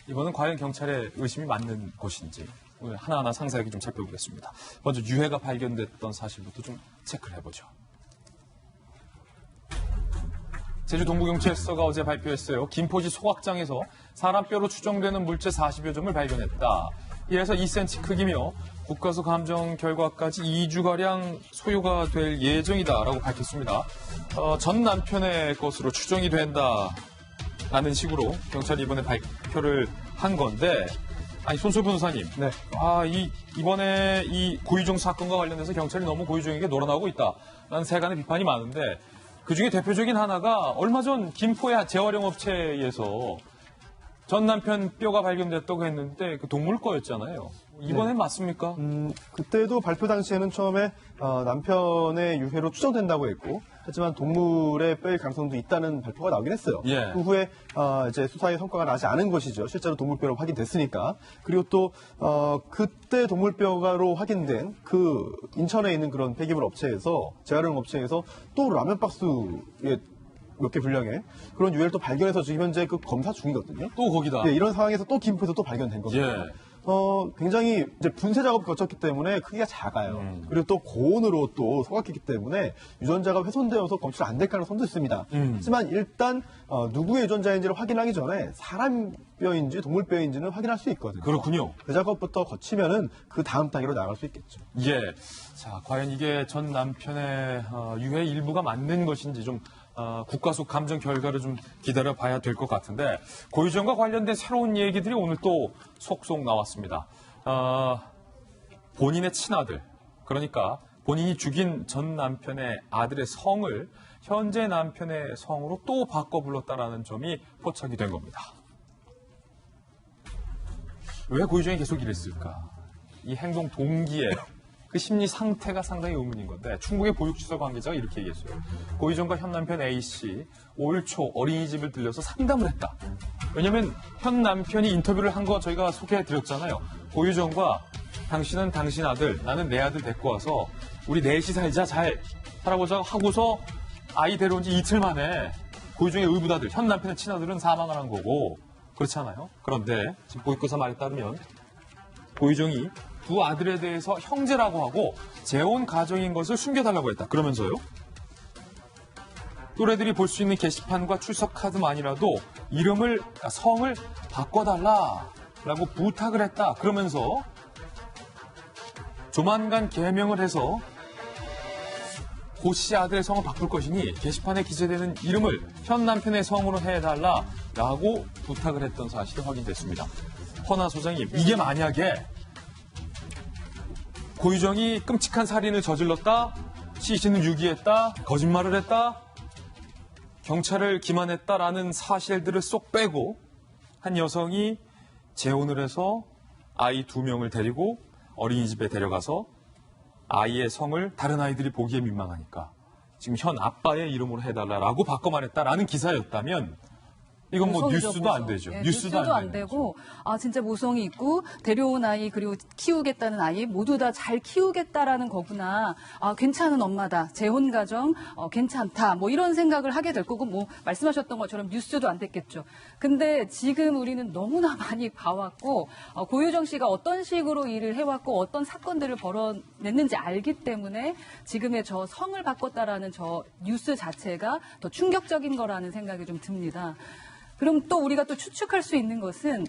이번은 과연 경찰의 의심이 맞는 것인지 오늘 하나하나 상세하게 좀 살펴보겠습니다. 먼저 유해가 발견됐던 사실부터 좀 체크를 해보죠. 제주 동부경찰서가 어제 발표했어요. 김포시 소각장에서 사람 뼈로 추정되는 물체 40여 점을 발견했다. 이래서 2cm 크기며 국가수 감정 결과까지 2주가량 소요가 될 예정이다라고 밝혔습니다. 전 남편의 것으로 추정이 된다라는 식으로 경찰이 이번에 발표를 한 건데, 아니, 손수 변호사님. 네. 이번에 이 고유정 사건과 관련해서 경찰이 너무 고유정에게 놀아나오고 있다라는 세간의 비판이 많은데, 그 중에 대표적인 하나가 얼마 전 김포의 재활용 업체에서 전 남편 뼈가 발견됐다고 했는데 그 동물 거였잖아요. 이번엔 맞습니까? 그때도 발표 당시에는 처음에 남편의 유해로 추정된다고 했고, 하지만 동물의 뼈일 가능성도 있다는 발표가 나오긴 했어요. 예. 그 후에 이제 수사의 성과가 나지 않은 것이죠. 실제로 동물뼈로 확인됐으니까. 그리고 또 그때 동물뼈가로 확인된 그 인천에 있는 그런 폐기물 업체에서, 재활용 업체에서 또 라면 박스에 몇 개 분량의 그런 유해를 또 발견해서 지금 현재 그 검사 중이거든요. 또 거기다. 네, 이런 상황에서 또 김포에서 또 발견된 겁니다. 예. 굉장히 이제 분쇄 작업을 거쳤기 때문에 크기가 작아요. 그리고 또 고온으로 또 소각했기 때문에 유전자가 훼손되어서 검출 안 될 가능성도 있습니다. 하지만 일단 누구의 유전자인지를 확인하기 전에 사람 뼈인지 동물 뼈인지는 확인할 수 있거든요. 그렇군요. 그 작업부터 거치면은 그 다음 단계로 나갈 수 있겠죠. 예. 자, 과연 이게 전 남편의 유해 일부가 맞는 것인지 좀 국가수 감정 결과를 좀 기다려 봐야 될 것 같은데, 고유정과 관련된 새로운 얘기들이 오늘 또 속속 나왔습니다. 본인의 친아들, 그러니까 본인이 죽인 전 남편의 아들의 성을 현재 남편의 성으로 또 바꿔 불렀다라는 점이 포착이 된 겁니다. 왜 고유정이 계속 이랬을까? 이 행동 동기에 그 심리 상태가 상당히 의문인 건데, 충북의 보육시설 관계자가 이렇게 얘기했어요. 고유정과 현 남편 A씨 5일 초 어린이집을 들려서 상담을 했다. 왜냐면 현 남편이 인터뷰를 한 거 저희가 소개해드렸잖아요. 고유정과 당신은 당신 아들, 나는 내 아들 데리고 와서 우리 넷이 살자, 잘 살아보자 하고서 아이 데려온 지 이틀 만에 고유정의 의붓아들, 현 남편의 친아들은 사망을 한 거고, 그렇잖아요. 그런데 지금 보육교사 말에 따르면 고유정이 두 아들에 대해서 형제라고 하고 재혼 가정인 것을 숨겨달라고 했다. 그러면서요, 또래들이 볼 수 있는 게시판과 출석 카드만이라도 성을 바꿔달라라고 부탁을 했다. 그러면서 조만간 개명을 해서 고 씨 아들의 성을 바꿀 것이니 게시판에 기재되는 이름을 현 남편의 성으로 해달라라고 부탁을 했던 사실이 확인됐습니다. 허나 소장님, 이게 만약에 고유정이 끔찍한 살인을 저질렀다, 시신을 유기했다, 거짓말을 했다, 경찰을 기만했다라는 사실들을 쏙 빼고 한 여성이 재혼을 해서 아이 2명을 데리고 어린이집에 데려가서 아이의 성을 다른 아이들이 보기에 민망하니까 지금 현 아빠의 이름으로 해달라라고 바꿔 말했다라는 기사였다면 이건 뭐 모성이죠, 뉴스도 모성. 안 되죠. 예, 뉴스도 안 되고, 진짜 모성이 있고 데려온 아이 그리고 키우겠다는 아이 모두 다 잘 키우겠다라는 거구나. 괜찮은 엄마다. 재혼 가정 괜찮다. 뭐 이런 생각을 하게 될 거고, 뭐 말씀하셨던 것처럼 뉴스도 안 됐겠죠. 근데 지금 우리는 너무나 많이 봐왔고, 고유정 씨가 어떤 식으로 일을 해왔고 어떤 사건들을 벌어냈는지 알기 때문에 지금의 저 성을 바꿨다라는 저 뉴스 자체가 더 충격적인 거라는 생각이 좀 듭니다. 그럼 또 우리가 또 추측할 수 있는 것은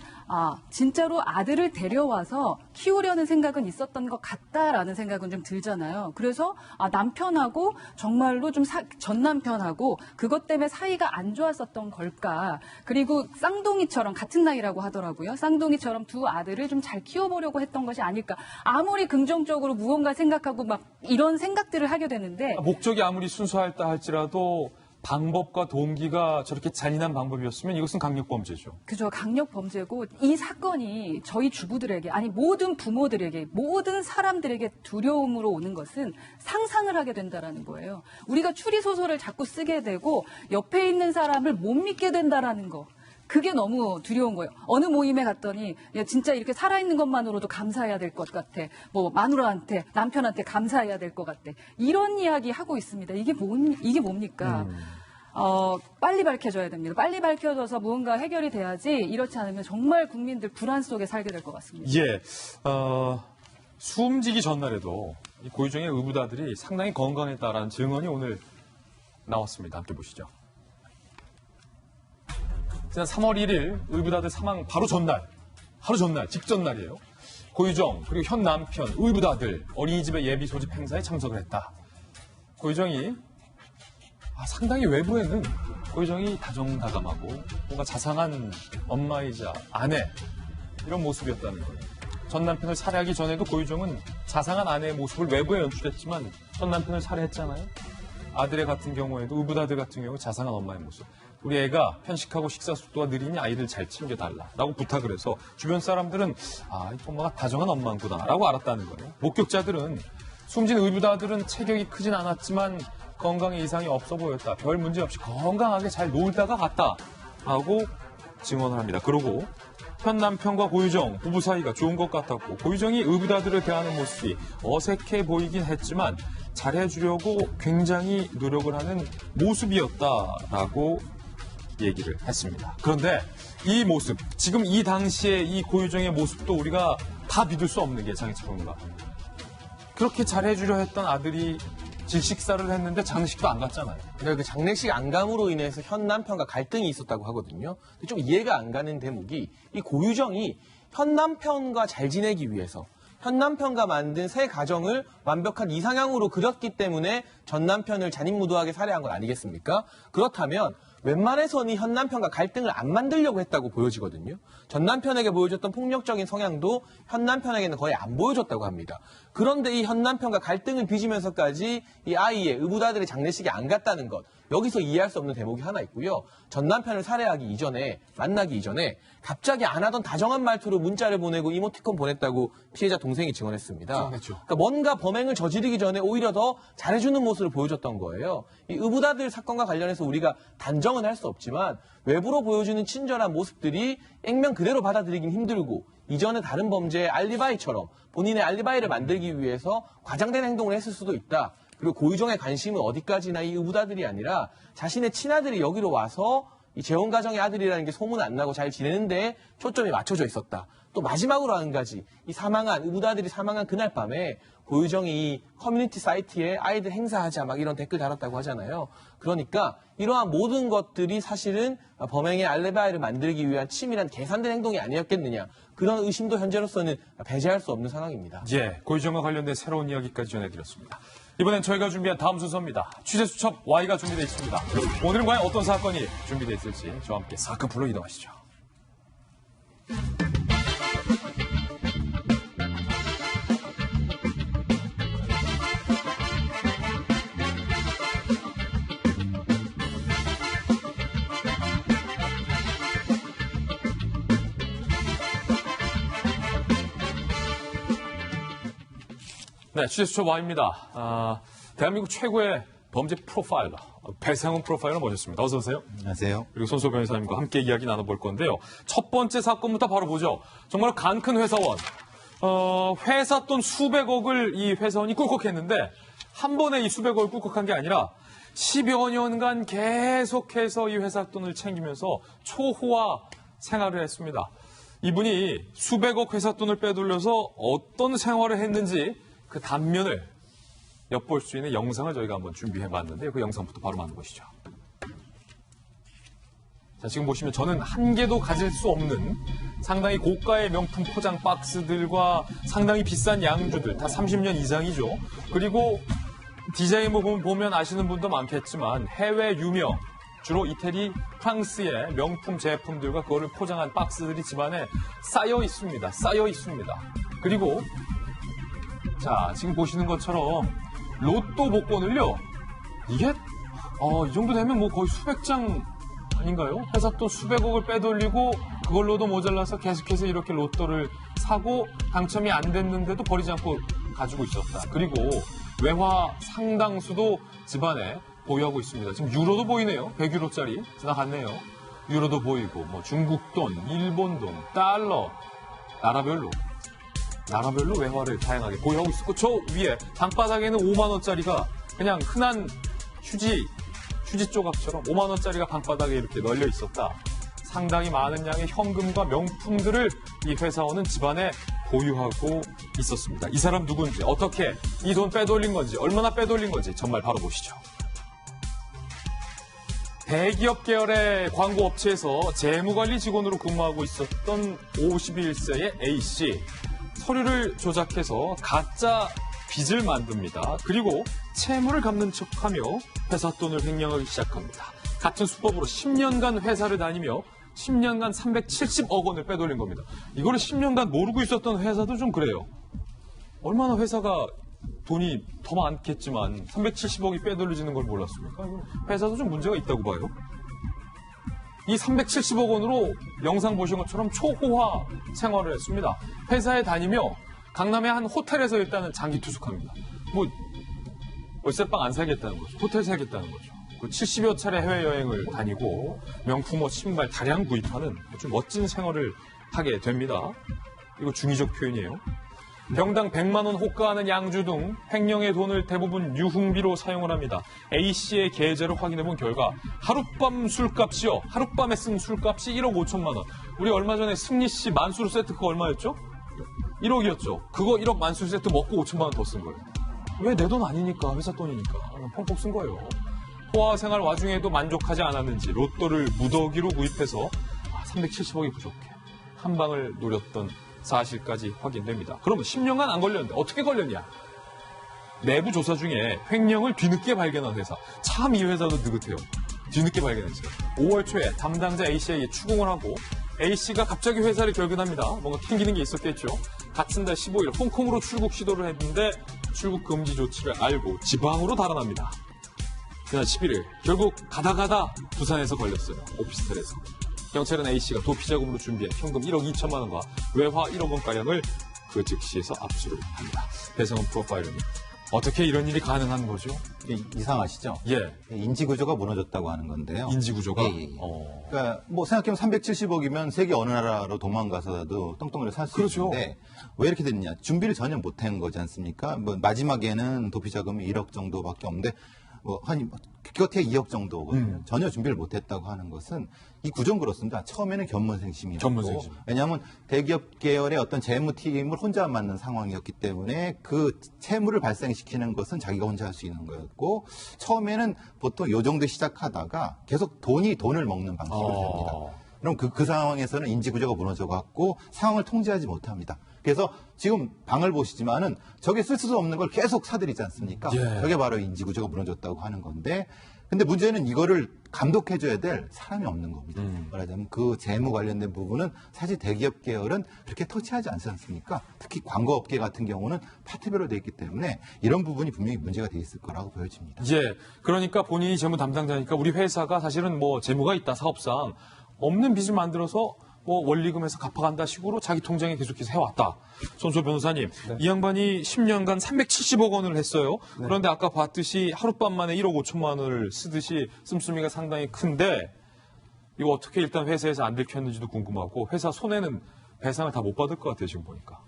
진짜로 아들을 데려와서 키우려는 생각은 있었던 것 같다라는 생각은 좀 들잖아요. 그래서 남편하고 정말로 좀 전 남편하고 그것 때문에 사이가 안 좋았었던 걸까. 그리고 쌍둥이처럼 같은 나이라고 하더라고요. 쌍둥이처럼 두 아들을 좀 잘 키워보려고 했던 것이 아닐까. 아무리 긍정적으로 무언가 생각하고 막 이런 생각들을 하게 되는데, 목적이 아무리 순수할다 할지라도 방법과 동기가 저렇게 잔인한 방법이었으면 이것은 강력범죄죠. 그죠. 강력범죄고, 이 사건이 저희 주부들에게, 아니 모든 부모들에게, 모든 사람들에게 두려움으로 오는 것은 상상을 하게 된다라는 거예요. 우리가 추리소설을 자꾸 쓰게 되고 옆에 있는 사람을 못 믿게 된다라는 거. 그게 너무 두려운 거예요. 어느 모임에 갔더니 진짜 이렇게 살아있는 것만으로도 감사해야 될 것 같아. 뭐 마누라한테, 남편한테 감사해야 될 것 같아. 이런 이야기 하고 있습니다. 이게 뭡니까? 빨리 밝혀져야 됩니다. 빨리 밝혀져서 무언가 해결이 돼야지, 이렇지 않으면 정말 국민들 불안 속에 살게 될 것 같습니다. 예, 숨지기 전날에도 이 고유정의 의붓아들이 상당히 건강했다라는 증언이 오늘 나왔습니다. 함께 보시죠. 지난 3월 1일 의붓아들 사망 바로 전날, 직전 날이에요. 고유정 그리고 현 남편, 의붓아들 어린이집의 예비 소집 행사에 참석을 했다. 고유정이 상당히 외부에는 고유정이 다정다감하고 뭔가 자상한 엄마이자 아내 이런 모습이었다는 거예요. 전 남편을 살해하기 전에도 고유정은 자상한 아내의 모습을 외부에 연출했지만 전 남편을 살해했잖아요. 아들의 같은 경우에도 의붓아들 같은 경우 자상한 엄마의 모습. 우리 애가 편식하고 식사 속도가 느리니 아이들 잘 챙겨달라라고 부탁을 해서 주변 사람들은 이 엄마가 다정한 엄마구나라고 알았다는 거예요. 목격자들은 숨진 의붓아들은 체격이 크진 않았지만 건강에 이상이 없어 보였다. 별 문제 없이 건강하게 잘 놀다가 갔다라고 증언을 합니다. 그러고 현 남편과 고유정 부부 사이가 좋은 것 같았고 고유정이 의붓아들을 대하는 모습이 어색해 보이긴 했지만 잘해주려고 굉장히 노력을 하는 모습이었다라고 얘기를 했습니다. 그런데 이 모습, 지금 이 당시에 이 고유정의 모습도 우리가 다 믿을 수 없는 게 장희철입니다. 그렇게 잘해주려 했던 아들이 질식사를 했는데 장례식도 안 갔잖아요. 그 장례식 안 감으로 인해서 현 남편과 갈등이 있었다고 하거든요. 근데 좀 이해가 안 가는 대목이 이 고유정이 현 남편과 잘 지내기 위해서 현 남편과 만든 새 가정을 완벽한 이상향으로 그렸기 때문에 전 남편을 잔인무도하게 살해한 건 아니겠습니까? 그렇다면 웬만해서는 현 남편과 갈등을 안 만들려고 했다고 보여지거든요. 전 남편에게 보여줬던 폭력적인 성향도 현 남편에게는 거의 안 보여줬다고 합니다. 그런데 이 현 남편과 갈등을 빚으면서까지 이 아이의 의붓아들의 장례식에 안 갔다는 것, 여기서 이해할 수 없는 대목이 하나 있고요. 전 남편을 살해하기 이전에, 만나기 이전에 갑자기 안 하던 다정한 말투로 문자를 보내고 이모티콘 보냈다고 피해자 동생이 증언했습니다. 그러니까 뭔가 범행을 저지르기 전에 오히려 더 잘해주는 모습을 보여줬던 거예요. 이 의붓아들 사건과 관련해서 우리가 단정은 할 수 없지만 외부로 보여주는 친절한 모습들이 액면 그대로 받아들이긴 힘들고 이전의 다른 범죄의 알리바이처럼 본인의 알리바이를 만들기 위해서 과장된 행동을 했을 수도 있다. 그리고 고유정의 관심은 어디까지나 이 의붓아들이 아니라 자신의 친아들이 여기로 와서 이 재혼가정의 아들이라는 게 소문 안 나고 잘 지내는데 초점이 맞춰져 있었다. 또 마지막으로 한 가지, 이 의붓아들이 사망한 그날 밤에 고유정이 커뮤니티 사이트에 아이들 행사하자 막 이런 댓글 달았다고 하잖아요. 그러니까 이러한 모든 것들이 사실은 범행의 알리바이를 만들기 위한 치밀한 계산된 행동이 아니었겠느냐. 그런 의심도 현재로서는 배제할 수 없는 상황입니다. 예, 고유정과 관련된 새로운 이야기까지 전해드렸습니다. 이번엔 저희가 준비한 다음 순서입니다. 취재수첩 Y가 준비되어 있습니다. 오늘은 과연 어떤 사건이 준비되어 있을지 저와 함께 사건풀로 이동하시죠. 네, 취재수첩 Y입니다. 대한민국 최고의 범죄 프로파일러, 배상훈 프로파일러 모셨습니다. 어서 오세요. 안녕하세요. 그리고 손소 변호사님과 함께 이야기 나눠볼 건데요. 첫 번째 사건부터 바로 보죠. 정말 간 큰 회사원. 회사 돈 수백억을 이 회사원이 꿀꺽했는데 한 번에 이 수백억을 꿀꺽한 게 아니라 10여 년간 계속해서 이 회사 돈을 챙기면서 초호화 생활을 했습니다. 이분이 수백억 회사 돈을 빼돌려서 어떤 생활을 했는지 그 단면을 엿볼 수 있는 영상을 저희가 한번 준비해봤는데 그 영상부터 바로 만나보시죠. 자, 지금 보시면 저는 한 개도 가질 수 없는 상당히 고가의 명품 포장 박스들과 상당히 비싼 양주들, 다 30년 이상이죠. 그리고 디자인 보면 아시는 분도 많겠지만 해외 유명, 주로 이태리, 프랑스의 명품 제품들과 그거를 포장한 박스들이 집안에 쌓여 있습니다. 그리고 자, 지금 보시는 것처럼 로또 복권을요. 이게 이 정도 되면 뭐 거의 수백 장 아닌가요? 회사 또 수백억을 빼돌리고 그걸로도 모자라서 계속해서 이렇게 로또를 사고 당첨이 안 됐는데도 버리지 않고 가지고 있었다. 그리고 외화 상당수도 집안에 보유하고 있습니다. 지금 유로도 보이네요. 100유로짜리 지나갔네요. 유로도 보이고 뭐 중국 돈, 일본 돈, 달러, 나라별로 외화를 다양하게 보유하고 있었고 저 위에 방바닥에는 5만 원짜리가 그냥 흔한 휴지 조각처럼 5만 원짜리가 방바닥에 이렇게 널려 있었다. 상당히 많은 양의 현금과 명품들을 이 회사원은 집안에 보유하고 있었습니다. 이 사람 누군지, 어떻게 이 돈 빼돌린 건지, 얼마나 빼돌린 건지 정말 바로 보시죠. 대기업 계열의 광고 업체에서 재무관리 직원으로 근무하고 있었던 51세의 A씨. 서류를 조작해서 가짜 빚을 만듭니다. 그리고 채무를 갚는 척하며 회사 돈을 횡령하기 시작합니다. 같은 수법으로 10년간 회사를 다니며 10년간 370억 원을 빼돌린 겁니다. 이거를 10년간 모르고 있었던 회사도 좀 그래요. 얼마나 회사가 돈이 더 많겠지만 370억이 빼돌려지는 걸 몰랐습니까? 회사도 좀 문제가 있다고 봐요. 이 370억 원으로 영상 보신 것처럼 초호화 생활을 했습니다. 회사에 다니며 강남의 한 호텔에서 일단은 장기 투숙합니다. 뭐 월세방 안 살겠다는 거죠. 호텔 살겠다는 거죠. 70여 차례 해외여행을 다니고 명품옷, 신발 다량 구입하는 아주 멋진 생활을 하게 됩니다. 이거 중의적 표현이에요. 병당 100만 원 호가하는 양주 등 횡령의 돈을 대부분 유흥비로 사용을 합니다. A씨의 계좌를 확인해본 결과 하룻밤 술값이요. 하룻밤에 쓴 술값이 1억 5천만 원. 우리 얼마 전에 승리씨 만수르 세트 그거 얼마였죠? 1억이었죠. 그거 1억 만수르 세트 먹고 5천만 원 더 쓴 거예요. 왜 내 돈 아니니까, 회사 돈이니까. 펑펑 쓴 거예요. 호화 생활 와중에도 만족하지 않았는지 로또를 무더기로 구입해서 370억이 부족해. 한 방을 노렸던 사실까지 확인됩니다. 그러면 10년간 안 걸렸는데 어떻게 걸렸냐? 내부 조사 중에 횡령을 뒤늦게 발견한 회사. 참 이 회사도 느긋해요. 뒤늦게 발견했어요. 5월 초에 담당자 A씨에게 추궁을 하고 A씨가 갑자기 회사를 결근합니다. 뭔가 튕기는 게 있었겠죠. 같은 달 15일 홍콩으로 출국 시도를 했는데 출국 금지 조치를 알고 지방으로 달아납니다. 그날 11일 결국 가다 부산에서 걸렸어요. 오피스텔에서. 경찰은 A씨가 도피 자금으로 준비한 현금 1억 2천만 원과 외화 1억 원가량을 그 즉시에서 압수를 합니다. 배성훈 프로파일러님, 어떻게 이런 일이 가능한 거죠? 이상하시죠? 예. 인지구조가 무너졌다고 하는 건데요. 인지구조가? 예. 그러니까 뭐 생각해보면 370억이면 세계 어느 나라로 도망가서라도 똥덩이를 살 수 그렇죠. 있는데 왜 이렇게 됐냐? 준비를 전혀 못한 거지 않습니까? 뭐 마지막에는 도피 자금이 1억 정도밖에 없는데 한 곁에 2억 정도거든요. 전혀 준비를 못했다고 하는 것은 이 구조는 그렇습니다. 처음에는 견문생심이었고, 견문생심. 왜냐하면 대기업 계열의 어떤 재무팀을 혼자 맡는 상황이었기 때문에 그 채무를 발생시키는 것은 자기가 혼자 할 수 있는 거였고, 처음에는 보통 요 정도 시작하다가 계속 돈을 먹는 방식으로 됩니다. 그럼 그 상황에서는 인지구조가 무너져갖고 상황을 통제하지 못합니다. 그래서 지금 방을 보시지만은 저게 쓸 수 없는 걸 계속 사들이지 않습니까? 예. 저게 바로 인지구조가 무너졌다고 하는 건데, 근데 문제는 이거를 감독해줘야 될 사람이 없는 겁니다. 말하자면 그 재무 관련된 부분은 사실 대기업 계열은 그렇게 터치하지 않지 않습니까? 특히 광고업계 같은 경우는 파트별로 돼 있기 때문에 이런 부분이 분명히 문제가 돼 있을 거라고 보여집니다. 예. 그러니까 본인이 재무 담당자니까 우리 회사가 사실은 뭐 재무가 있다, 사업상. 없는 빚을 만들어서 뭐 원리금에서 갚아간다 식으로 자기 통장에 계속해서 해왔다. 손소 변호사님, 이 양반이 10년간 370억 원을 했어요. 그런데 아까 봤듯이 하룻밤 만에 1억 5천만 원을 쓰듯이 씀씀이가 상당히 큰데 이거 어떻게 일단 회사에서 안 들켰는지도 궁금하고 회사 손해는 배상을 다 못 받을 것 같아요, 지금 보니까.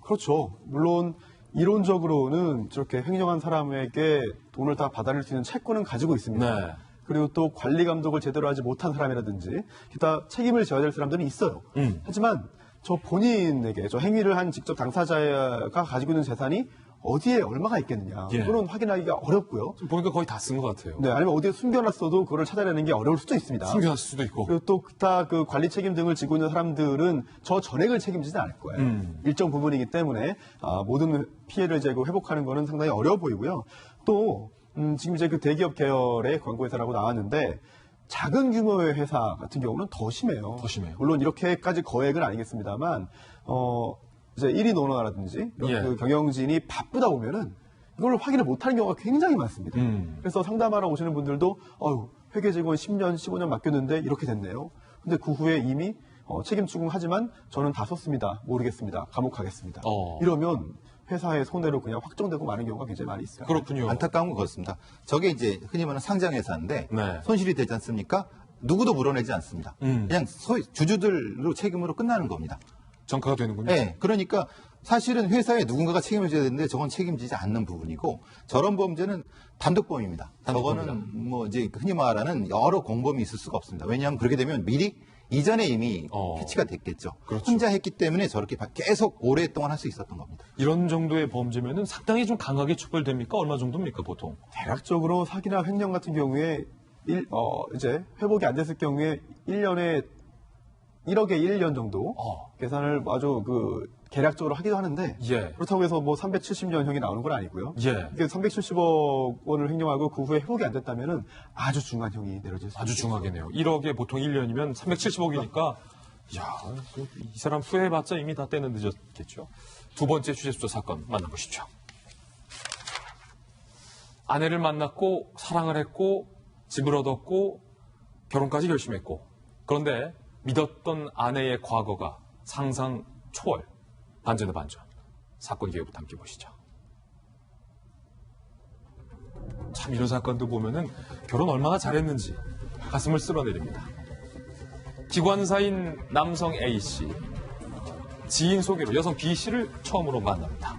그렇죠. 물론 이론적으로는 저렇게 횡령한 사람에게 돈을 다 받아낼 수 있는 채권은 가지고 있습니다. 네. 그리고 또 관리 감독을 제대로 하지 못한 사람이라든지 기타 책임을 져야 될 사람들은 있어요. 하지만 저 본인에게 저 행위를 한 직접 당사자가 가지고 있는 재산이 어디에 얼마가 있겠느냐. 예. 그건 확인하기가 어렵고요. 지금 보니까 거의 다 쓴 것 같아요. 네, 아니면 어디에 숨겨놨어도 그걸 찾아내는 게 어려울 수도 있습니다. 숨겨놨을 수도 있고. 그리고 또 기타 그 관리 책임 등을 지고 있는 사람들은 저 전액을 책임지지 않을 거예요. 일정 부분이기 때문에 모든 피해를 재고 회복하는 거는 상당히 어려워 보이고요. 또 지금 이제 그 대기업 계열의 광고회사라고 나왔는데 작은 규모의 회사 같은 경우는 더 심해요. 더 심해요. 물론 이렇게까지 거액은 아니겠습니다만 이제 1인 오너라든지 예. 그 경영진이 바쁘다 보면은 이걸 확인을 못하는 경우가 굉장히 많습니다. 그래서 상담하러 오시는 분들도 회계 직원 10년, 15년 맡겼는데 이렇게 됐네요. 근데 그 후에 이미 책임 추궁하지만 저는 다 썼습니다. 모르겠습니다. 감옥하겠습니다. 이러면 회사의 손해로 그냥 확정되고 마는 경우가 굉장히 많이 있어요. 그렇군요. 안타까운 건 그렇습니다. 저게 이제 흔히 말하는 상장회사인데 네. 손실이 되지 않습니까? 누구도 물어내지 않습니다. 그냥 주주들로 책임으로 끝나는 겁니다. 정가가 되는군요. 네, 그러니까 사실은 회사에 누군가가 책임을 져야 되는데 저건 책임지지 않는 부분이고 저런 범죄는 단독범입니다. 저거는 뭐 이제 흔히 말하는 여러 공범이 있을 수가 없습니다. 왜냐하면 그렇게 되면 미리 이전에 이미 캐치가 됐겠죠. 그렇죠. 혼자 했기 때문에 저렇게 계속 오랫동안 할 수 있었던 겁니다. 이런 정도의 범죄면은 상당히 좀 강하게 처벌됩니까? 얼마 정도입니까, 보통? 대략적으로 사기나 횡령 같은 경우에 이제 회복이 안 됐을 경우에 1년에 1억에 1년 정도 계산을 아주 그 계략적으로 하기도 하는데 예. 그렇다고 해서 뭐 370년형이 나오는 건 아니고요. 예. 이게 370억 원을 횡령하고 그 후에 회복이 안 됐다면은 아주 중한 형이 내려질 수 아주 있죠. 중하겠네요. 1억에 보통 1년이면 370억이니까 야, 이 사람 후회해봤자 이미 다 때는 늦었겠죠. 두 번째 취재수사 사건 만나보시죠. 아내를 만났고 사랑을 했고 집을 얻었고 결혼까지 결심했고 그런데 믿었던 아내의 과거가 상상 초월. 반전의 반전. 사건 기회부터 함께 보시죠. 참 이런 사건도 보면은 결혼 얼마나 잘했는지 가슴을 쓸어내립니다. 기관사인 남성 A씨, 지인 소개로 여성 B씨를 처음으로 만납니다.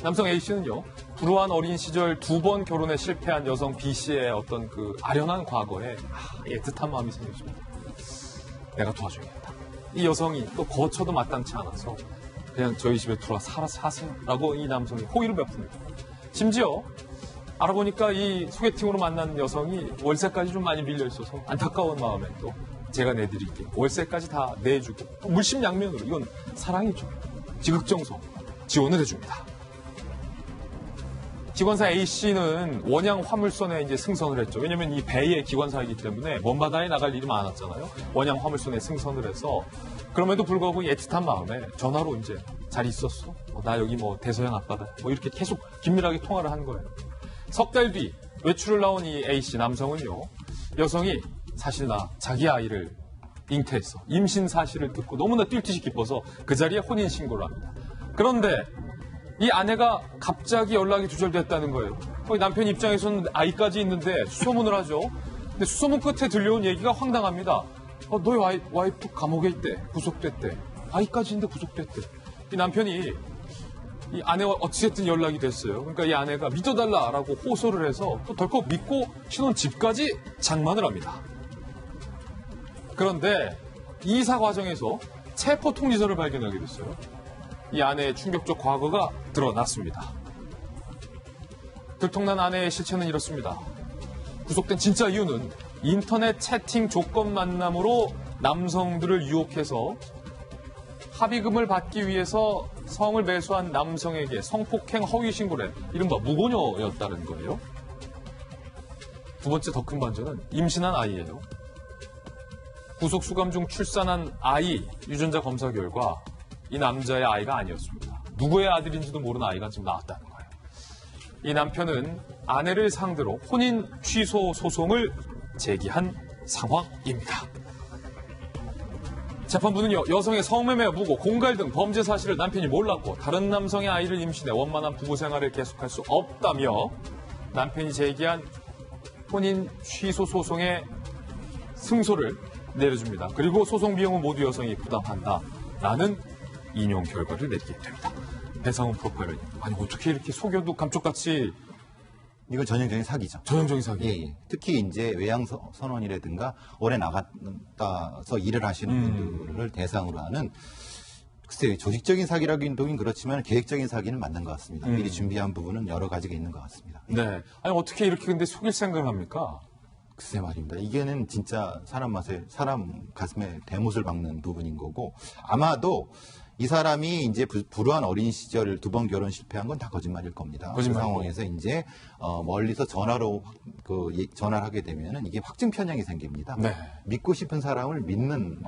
남성 A씨는요, 불우한 어린 시절 2번 결혼에 실패한 여성 B씨의 어떤 그 아련한 과거에 애틋한 마음이 생겼습니다. 내가 도와줘야겠다. 이 여성이 또 거처도 마땅치 않아서 그냥 저희 집에 들어와 사세요라고 이 남성이 호의를 베풉니다. 심지어 알아보니까 이 소개팅으로 만난 여성이 월세까지 좀 많이 밀려 있어서 안타까운 마음에 또 제가 내드릴게요. 월세까지 다 내주고 또 물심양면으로 이건 사랑이죠. 지극정성 지원을 해줍니다. 기관사 A씨는 원양 화물선에 이제 승선을 했죠. 왜냐면 이 배의 기관사이기 때문에 먼 바다에 나갈 일이 많았잖아요. 원양 화물선에 승선을 해서 그럼에도 불구하고 애틋한 마음에 전화로 이제 잘 있었어? 나 여기 뭐 대서양 앞바다 뭐 이렇게 계속 긴밀하게 통화를 한 거예요. 석 달 뒤 외출을 나온 이 A씨 남성은요. 여성이 사실 나 자기 아이를 잉태했어. 임신 사실을 듣고 너무나 뛸 듯이 기뻐서 그 자리에 혼인신고를 합니다. 그런데 이 아내가 갑자기 연락이 두절됐다는 거예요. 남편 입장에서는 아이까지 있는데 수소문을 하죠. 근데 수소문 끝에 들려온 얘기가 황당합니다. 너희 와이프 감옥에 있대. 구속됐대. 아이까지 있는데 구속됐대. 이 남편이 이 아내와 어찌됐든 연락이 됐어요. 그러니까 이 아내가 믿어달라라고 호소를 해서 또 덜컥 믿고 신혼 집까지 장만을 합니다. 그런데 이사 과정에서 체포 통지서를 발견하게 됐어요. 이 아내의 충격적 과거가 드러났습니다. 들통난 아내의 실체는 이렇습니다. 구속된 진짜 이유는 인터넷 채팅 조건 만남으로 남성들을 유혹해서 합의금을 받기 위해서 성을 매수한 남성에게 성폭행 허위 신고를 한 이른바 무고녀였다는 거예요. 두 번째 더 큰 반전은 임신한 아이예요. 구속수감 중 출산한 아이 유전자 검사 결과 이 남자의 아이가 아니었습니다. 누구의 아들인지도 모르는 아이가 지금 나왔다는 거예요. 이 남편은 아내를 상대로 혼인 취소 소송을 제기한 상황입니다. 재판부는요, 여성의 성매매 여부고 공갈 등 범죄 사실을 남편이 몰랐고 다른 남성의 아이를 임신해 원만한 부부 생활을 계속할 수 없다며 남편이 제기한 혼인 취소 소송의 승소를 내려줍니다. 그리고 소송 비용은 모두 여성이 부담한다라는 인용 결과를 내리게 됩니다. 배상훈 프로파일러, 아니 어떻게 이렇게 속여도 감쪽같이 이건 전형적인 사기죠. 전형적인 사기. 예. 특히 이제 외양 선원이라든가 오래 나갔다서 일을 하시는 분들을 대상으로 하는 글쎄요, 조직적인 사기라기는 그렇지만 계획적인 사기는 맞는 것 같습니다. 미리 준비한 부분은 여러 가지가 있는 것 같습니다. 네. 아니 어떻게 이렇게 근데 속일 생각을 합니까? 글쎄 말입니다. 이게는 진짜 사람 가슴에 대못을 박는 부분인 거고 아마도 이 사람이 이제 불우한 어린 시절을 2번 결혼 실패한 건 다 거짓말일 겁니다. 그 상황에서 이제 멀리서 전화로 전화를 하게 되면은 이게 확증 편향이 생깁니다. 네. 믿고 싶은 사람을 믿는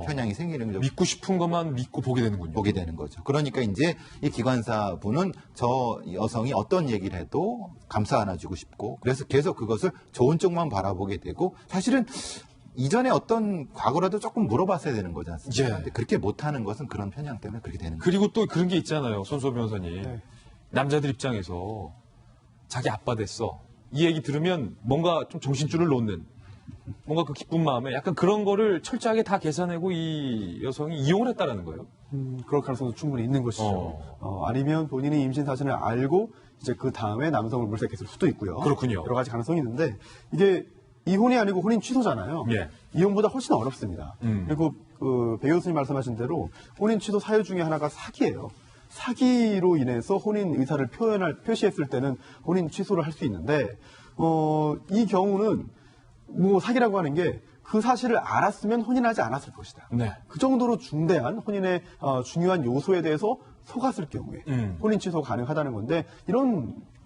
편향이 생기는 거죠. 믿고 싶은 것만 믿고 보게 되는군요. 보게 되는 거죠. 그러니까 이제 이 기관사분은 저 여성이 어떤 얘기를 해도 감싸 안아주고 싶고 그래서 계속 그것을 좋은 쪽만 바라보게 되고 사실은 이전에 어떤 과거라도 조금 물어봤어야 되는 거지 않습니까? 예. 근데 그렇게 못하는 것은 그런 편향 때문에 그렇게 되는 거죠. 그리고 또 그런 게 있잖아요, 손수호 변호사님. 네. 남자들 입장에서 자기 아빠 됐어. 이 얘기 들으면 뭔가 좀 정신줄을 놓는 뭔가 그 기쁜 마음에 약간 그런 거를 철저하게 다 계산하고 이 여성이 이용을 했다라는 거예요. 그럴 가능성도 충분히 있는 것이죠. 아니면 본인이 임신 사실을 알고 이제 그 다음에 남성을 물색했을 수도 있고요. 그렇군요. 여러 가지 가능성이 있는데 이게 이혼이 아니고 혼인 취소잖아요. 예. 이혼보다 훨씬 어렵습니다. 그리고 배 교수님 말씀하신 대로 혼인 취소 사유 중에 하나가 사기예요. 사기로 인해서 혼인 의사를 표시했을 때는 혼인 취소를 할 수 있는데 이 경우는 뭐 사기라고 하는 게 그 사실을 알았으면 혼인하지 않았을 것이다. 네. 그 정도로 중대한 혼인의 중요한 요소에 대해서 속았을 경우에 혼인 취소 가능하다는 건데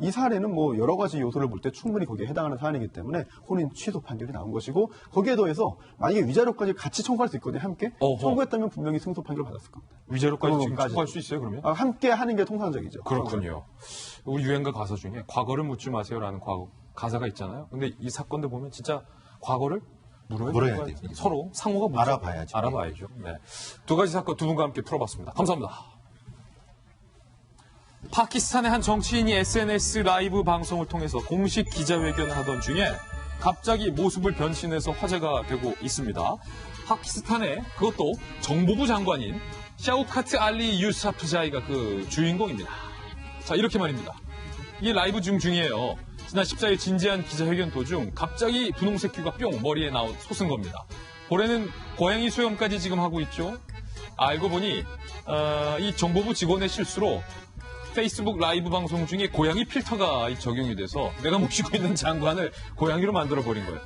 이 사례는 뭐 여러 가지 요소를 볼 때 충분히 거기에 해당하는 사안이기 때문에 혼인 취소 판결이 나온 것이고 거기에 더해서 만약에 위자료까지 같이 청구할 수 있거든요. 함께 청구했다면 분명히 승소 판결을 받았을 겁니다. 위자료까지 지금 청구할 수 있어요, 그러면? 함께 하는 게 통상적이죠. 그렇군요. 우리 유행가 가사 중에 과거를 묻지 마세요라는 가사가 있잖아요. 근데 이 사건들 보면 진짜 과거를 물어야 돼요. 서로 상호가 묻죠. 알아봐야죠. 알아봐야죠. 네. 두 가지 사건 두 분과 함께 풀어봤습니다. 감사합니다. 파키스탄의 한 정치인이 SNS 라이브 방송을 통해서 공식 기자회견을 하던 중에 갑자기 모습을 변신해서 화제가 되고 있습니다. 파키스탄의 그것도 정보부 장관인 샤우카트 알리 유사프자이가 그 주인공입니다. 자, 이렇게 말입니다. 이게 라이브 중이에요. 지난 14일 진지한 기자회견 도중 갑자기 분홍색 큐가 뿅 머리에 솟은 겁니다. 올해는 고양이 수염까지 지금 하고 있죠. 알고 보니 이 정보부 직원의 실수로 페이스북 라이브 방송 중에 고양이 필터가 적용이 돼서 내가 모시고 있는 장관을 고양이로 만들어버린 거예요.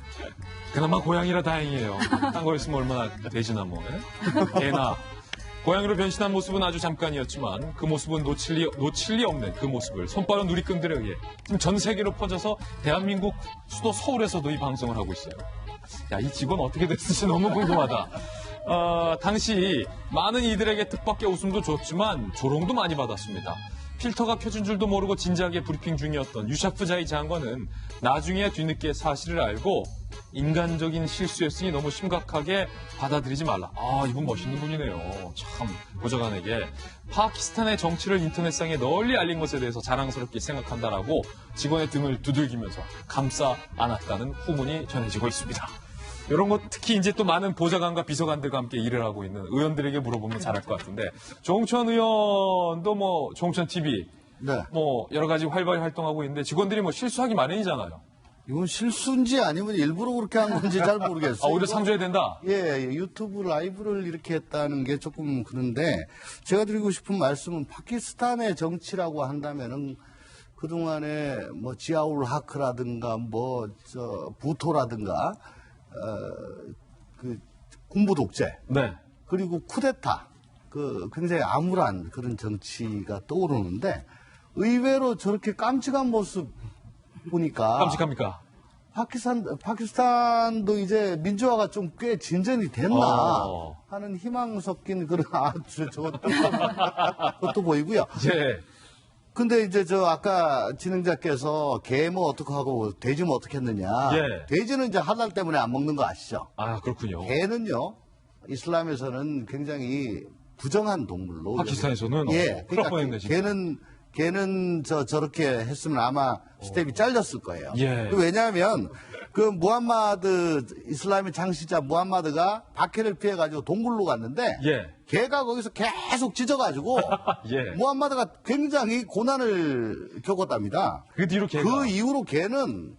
그나마 고양이라 다행이에요. 딴 거였으면 얼마나 되지나 뭐. 개나. 고양이로 변신한 모습은 아주 잠깐이었지만 그 모습은 놓칠 리 없는 그 모습을 손빠른 누리꾼들에 의해 지금 전 세계로 퍼져서 대한민국 수도 서울에서도 이 방송을 하고 있어요. 야, 이 직원 어떻게 됐을지 너무 궁금하다. 당시 많은 이들에게 뜻밖의 웃음도 줬지만 조롱도 많이 받았습니다. 필터가 켜진 줄도 모르고 진지하게 브리핑 중이었던 유샤프자이 장관은 나중에야 뒤늦게 사실을 알고 인간적인 실수였으니 너무 심각하게 받아들이지 말라. 아, 이분 멋있는 분이네요. 참 보좌관에게 파키스탄의 정치를 인터넷상에 널리 알린 것에 대해서 자랑스럽게 생각한다라고 직원의 등을 두들기면서 감싸 안았다는 후문이 전해지고 있습니다. 이런 것 특히 이제 또 많은 보좌관과 비서관들과 함께 일을 하고 있는 의원들에게 물어보면 잘할 것 같은데 조홍천 의원도 뭐 조홍천 TV 네. 뭐 여러 가지 활발히 활동하고 있는데 직원들이 뭐 실수하기 마련이잖아요. 이건 실수인지 아니면 일부러 그렇게 한 건지 잘 모르겠어요. 오히려 상줘야 된다. 예, 유튜브 라이브를 이렇게 했다는 게 조금 그런데 제가 드리고 싶은 말씀은 파키스탄의 정치라고 한다면은 그동안에 뭐 지아울 하크라든가 부토라든가 그 군부 독재, 네. 그리고 쿠데타, 굉장히 암울한 그런 정치가 떠오르는데 의외로 저렇게 깜찍한 모습 보니까 깜찍합니까? 파키스탄도 이제 민주화가 좀 꽤 진전이 됐나 하는 희망 섞인 그런 그것도 보이고요. 예. 근데 이제 아까 진행자께서 개 뭐 어떻게 하고 돼지 뭐 어떻게 했느냐. 예. 돼지는 이제 할랄 때문에 안 먹는 거 아시죠? 아, 그렇군요. 개는요, 이슬람에서는 굉장히 부정한 동물로. 파키스탄에서는 예. 그럴 뻔했네, 진짜. 걔는 저렇게 했으면 아마 스텝이 잘렸을 거예요. 예. 왜냐하면 무함마드 이슬람의 장시자 무함마드가 박해를 피해가지고 동굴로 갔는데 예. 걔가 거기서 계속 짖어가지고 예. 무함마드가 굉장히 고난을 겪었답니다. 그 뒤로 걔가 그 이후로 걔는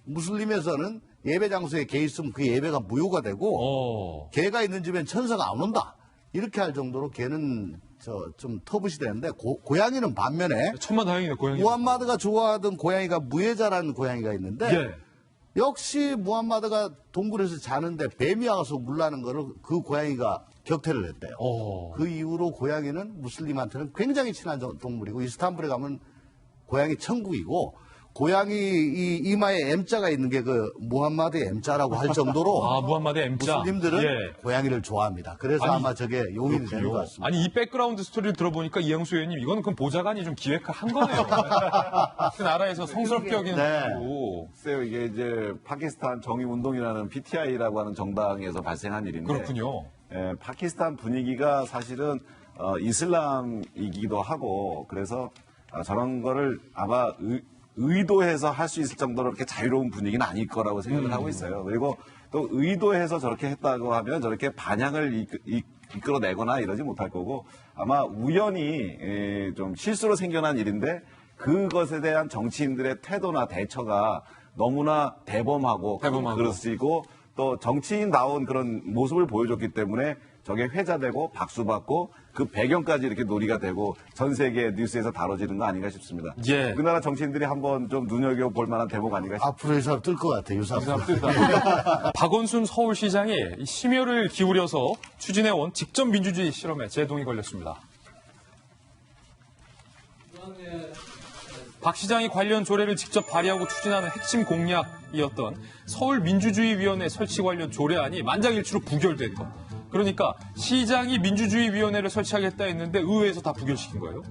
무슬림에서는 예배 장소에 개 있으면 그 예배가 무효가 되고 개가 있는 집엔 천사가 안 온다. 이렇게 할 정도로 걔는 좀 터부시 되는데 고양이는 반면에 천만다행이네. 고양이. 무함마드가 좋아하던 고양이가 무예자라는 고양이가 있는데 예. 역시 무함마드가 동굴에서 자는데 뱀이 와서 물라는 거를 그 고양이가 격퇴를 했대요. 그 이후로 고양이는 무슬림한테는 굉장히 친한 동물이고 이스탄불에 가면 고양이 천국이고 고양이 이마에 M자가 있는 게 무함마드의 M자라고 할 정도로 아, 무함마드의 M자. 무슬림들은 예. 고양이를 좋아합니다. 그래서 아마 저게 용인이 되는 것 같습니다. 아니, 이 백그라운드 스토리를 들어보니까 이영수 의원님, 이거는 그럼 보좌관이 좀 기획한 거네요. 그 나라에서 성스럽게 여기는 거고. 글쎄요, 이게 이제 파키스탄 정의운동이라는 PTI라고 하는 정당에서 발생한 일인데. 그렇군요. 예, 파키스탄 분위기가 사실은 이슬람이기도 하고 그래서 저런 거를 아마 의도해서 할 수 있을 정도로 그렇게 자유로운 분위기는 아닐 거라고 생각을 하고 있어요. 그리고 또 의도해서 저렇게 했다고 하면 저렇게 반향을 이끌어내거나 이러지 못할 거고 아마 우연히 좀 실수로 생겨난 일인데 그것에 대한 정치인들의 태도나 대처가 너무나 대범하고 그러시고 또 정치인다운 그런 모습을 보여줬기 때문에 저게 회자되고 박수받고 그 배경까지 이렇게 놀이가 되고 전 세계 뉴스에서 다뤄지는 거 아닌가 싶습니다. 예. 우리나라 정치인들이 한번 좀 눈여겨볼 만한 대목 아닌가 싶습니다. 앞으로 이 사람 뜰 것 같아, 이 사람. 박원순 서울시장이 이 심혈을 기울여서 추진해온 직접 민주주의 실험에 제동이 걸렸습니다. 박 시장이 관련 조례를 직접 발의하고 추진하는 핵심 공약이었던 서울민주주의위원회 설치 관련 조례안이 만장일치로 부결된 것. 그러니까 시장이 민주주의위원회를 설치하겠다 했는데 의회에서 다 부결시킨 거예요.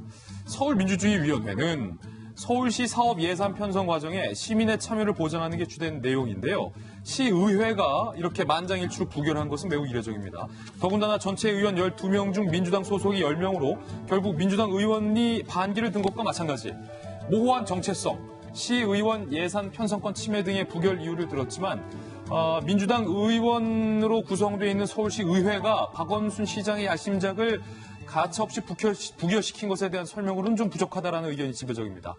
서울민주주의위원회는 서울시 사업 예산 편성 과정에 시민의 참여를 보장하는 게 주된 내용인데요. 시의회가 이렇게 만장일치로 부결한 것은 매우 이례적입니다. 더군다나 전체 의원 12명 중 민주당 소속이 10명으로 결국 민주당 의원이 반기를 든 것과 마찬가지. 모호한 정체성, 시의원 예산 편성권 침해 등의 부결 이유를 들었지만 민주당 의원으로 구성되어 있는 서울시 의회가 박원순 시장의 야심작을 가차없이 부결시킨 것에 대한 설명으로는 좀 부족하다라는 의견이 지배적입니다.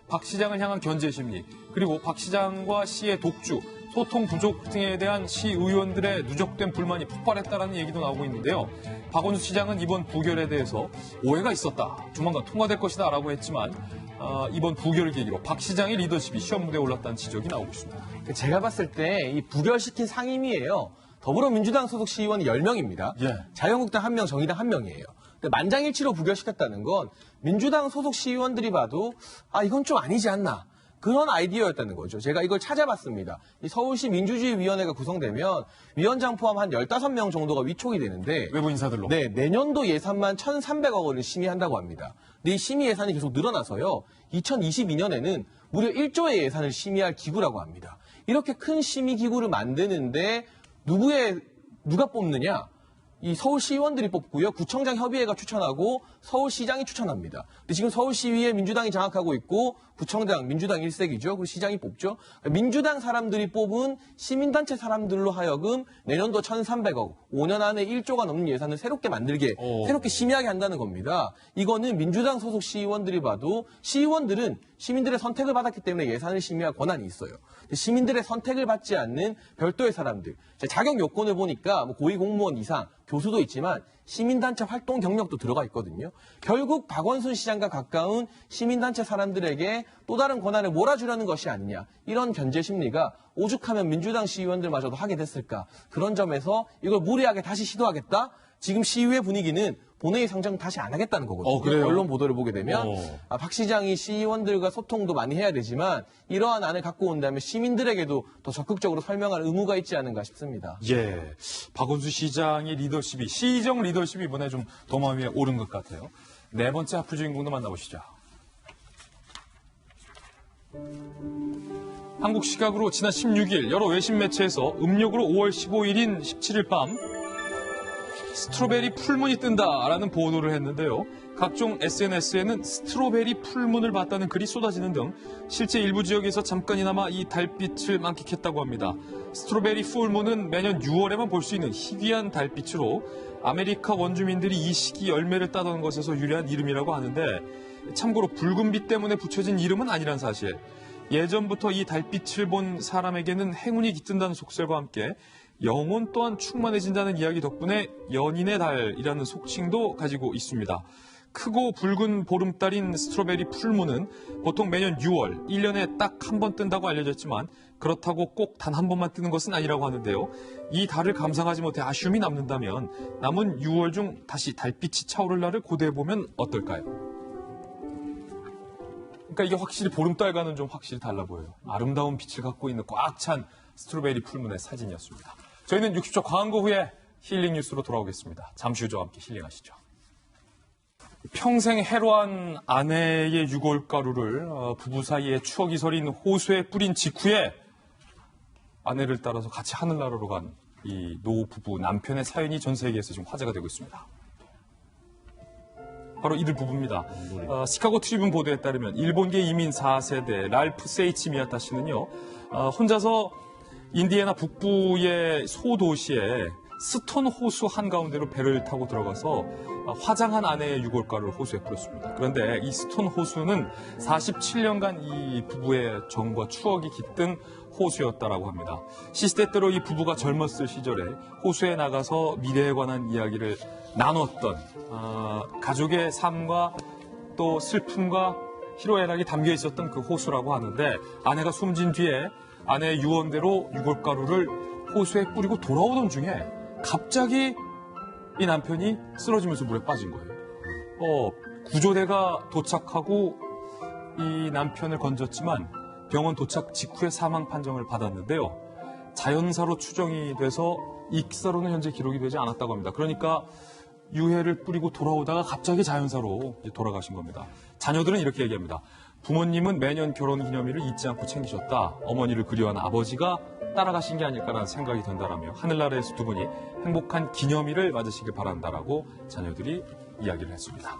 박 시장을 향한 견제 심리, 그리고 박 시장과 시의 독주, 소통 부족 등에 대한 시의원들의 누적된 불만이 폭발했다라는 얘기도 나오고 있는데요. 박원순 시장은 이번 부결에 대해서 오해가 있었다, 조만간 통과될 것이다 라고 했지만 이번 부결을 계기로 박 시장의 리더십이 시험 무대에 올랐다는 지적이 나오고 있습니다. 제가 봤을 때 이 부결시킨 상임위예요. 더불어민주당 소속 시의원이 10명입니다. 예. 자유한국당 1명, 정의당 1명이에요. 근데 만장일치로 부결시켰다는 건 민주당 소속 시의원들이 봐도 이건 좀 아니지 않나. 그런 아이디어였다는 거죠. 제가 이걸 찾아봤습니다. 이 서울시 민주주의위원회가 구성되면 위원장 포함 한 15명 정도가 위촉이 되는데 외부 인사들로. 네, 내년도 예산만 1,300억 원을 심의한다고 합니다. 근데 이 심의 예산이 계속 늘어나서요. 2022년에는 무려 1조의 예산을 심의할 기구라고 합니다. 이렇게 큰 심의 기구를 만드는데 누가 뽑느냐? 이 서울시의원들이 뽑고요. 구청장 협의회가 추천하고 서울시장이 추천합니다. 근데 지금 서울시위에 민주당이 장악하고 있고 구청장 민주당 1색이죠. 그리고 시장이 뽑죠. 민주당 사람들이 뽑은 시민단체 사람들로 하여금 내년도 1,300억, 5년 안에 1조가 넘는 예산을 새롭게 만들게, 새롭게 심의하게 한다는 겁니다. 이거는 민주당 소속 시의원들이 봐도 시의원들은 시민들의 선택을 받았기 때문에 예산을 심의할 권한이 있어요. 시민들의 선택을 받지 않는 별도의 사람들, 자격 요건을 보니까 고위공무원 이상, 교수도 있지만 시민단체 활동 경력도 들어가 있거든요. 결국 박원순 시장과 가까운 시민단체 사람들에게 또 다른 권한을 몰아주려는 것이 아니냐. 이런 견제 심리가 오죽하면 민주당 시의원들마저도 하게 됐을까. 그런 점에서 이걸 무리하게 다시 시도하겠다. 지금 시의회 분위기는 본회의 상정 다시 안 하겠다는 거거든요. 그래요? 언론 보도를 보게 되면 박 시장이 시의원들과 소통도 많이 해야 되지만 이러한 안을 갖고 온다면 시민들에게도 더 적극적으로 설명할 의무가 있지 않은가 싶습니다. 예, 박원순 시장의 리더십이, 시정 리더십이 이번에 좀 도마 위에 오른 것 같아요. 네 번째 하프 주인공도 만나보시죠. 한국 시각으로 지난 16일 여러 외신 매체에서 음력으로 5월 15일인 17일 밤 스트로베리 풀문이 뜬다라는 보도를 했는데요. 각종 SNS에는 스트로베리 풀문을 봤다는 글이 쏟아지는 등 실제 일부 지역에서 잠깐이나마 이 달빛을 만끽했다고 합니다. 스트로베리 풀문은 매년 6월에만 볼 수 있는 희귀한 달빛으로 아메리카 원주민들이 이 시기 열매를 따던 것에서 유래한 이름이라고 하는데, 참고로 붉은 빛 때문에 붙여진 이름은 아니란 사실. 예전부터 이 달빛을 본 사람에게는 행운이 깃든다는 속설과 함께 영혼 또한 충만해진다는 이야기 덕분에 연인의 달이라는 속칭도 가지고 있습니다. 크고 붉은 보름달인 스트로베리 풀문은 보통 매년 6월, 1년에 딱 한 번 뜬다고 알려졌지만 그렇다고 꼭 단 한 번만 뜨는 것은 아니라고 하는데요. 이 달을 감상하지 못해 아쉬움이 남는다면 남은 6월 중 다시 달빛이 차오를 날을 고대해보면 어떨까요? 그러니까 이게 확실히 보름달과는 좀 확실히 달라 보여요. 아름다운 빛을 갖고 있는 꽉 찬 스트로베리 풀문의 사진이었습니다. 저희는 60초 광고 후에 힐링 뉴스로 돌아오겠습니다. 잠시 후 저와 함께 힐링하시죠. 평생 해로한 아내의 유골가루를 부부 사이에 추억이 서린 호수에 뿌린 직후에 아내를 따라서 같이 하늘나라로 간 이 노 부부 남편의 사연이 전 세계에서 지금 화제가 되고 있습니다. 바로 이들 부부입니다. 시카고 트리뷴 보도에 따르면 일본계 이민 4세대 랄프 세이치 미야타 씨는요, 혼자서 인디애나 북부의 소도시에 스톤 호수 한가운데로 배를 타고 들어가서 화장한 아내의 유골가루를 호수에 뿌렸습니다. 그런데 이 스톤 호수는 47년간 이 부부의 정과 추억이 깃든 호수였다라고 합니다. 시시때때로 이 부부가 젊었을 시절에 호수에 나가서 미래에 관한 이야기를 나눴던 가족의 삶과 또 슬픔과 희로애락이 담겨 있었던 그 호수라고 하는데 아내가 숨진 뒤에 아내의 유언대로 유골가루를 호수에 뿌리고 돌아오던 중에 갑자기 이 남편이 쓰러지면서 물에 빠진 거예요. 구조대가 도착하고 이 남편을 건졌지만 병원 도착 직후에 사망 판정을 받았는데요. 자연사로 추정이 돼서 익사로는 현재 기록이 되지 않았다고 합니다. 그러니까 유해를 뿌리고 돌아오다가 갑자기 자연사로 돌아가신 겁니다. 자녀들은 이렇게 얘기합니다. 부모님은 매년 결혼기념일을 잊지 않고 챙기셨다. 어머니를 그리워한 아버지가 따라가신 게 아닐까라는 생각이 든다라며 하늘나라에서 두 분이 행복한 기념일을 맞으시길 바란다라고 자녀들이 이야기를 했습니다.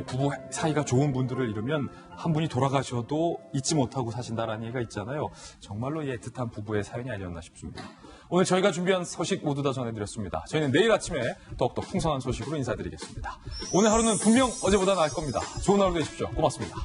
부부 사이가 좋은 분들을 잃으면 한 분이 돌아가셔도 잊지 못하고 사신다라는 얘기가 있잖아요. 정말로 애틋한 부부의 사연이 아니었나 싶습니다. 오늘 저희가 준비한 소식 모두 다 전해드렸습니다. 저희는 내일 아침에 더욱더 풍성한 소식으로 인사드리겠습니다. 오늘 하루는 분명 어제보다 나을 겁니다. 좋은 하루 되십시오. 고맙습니다.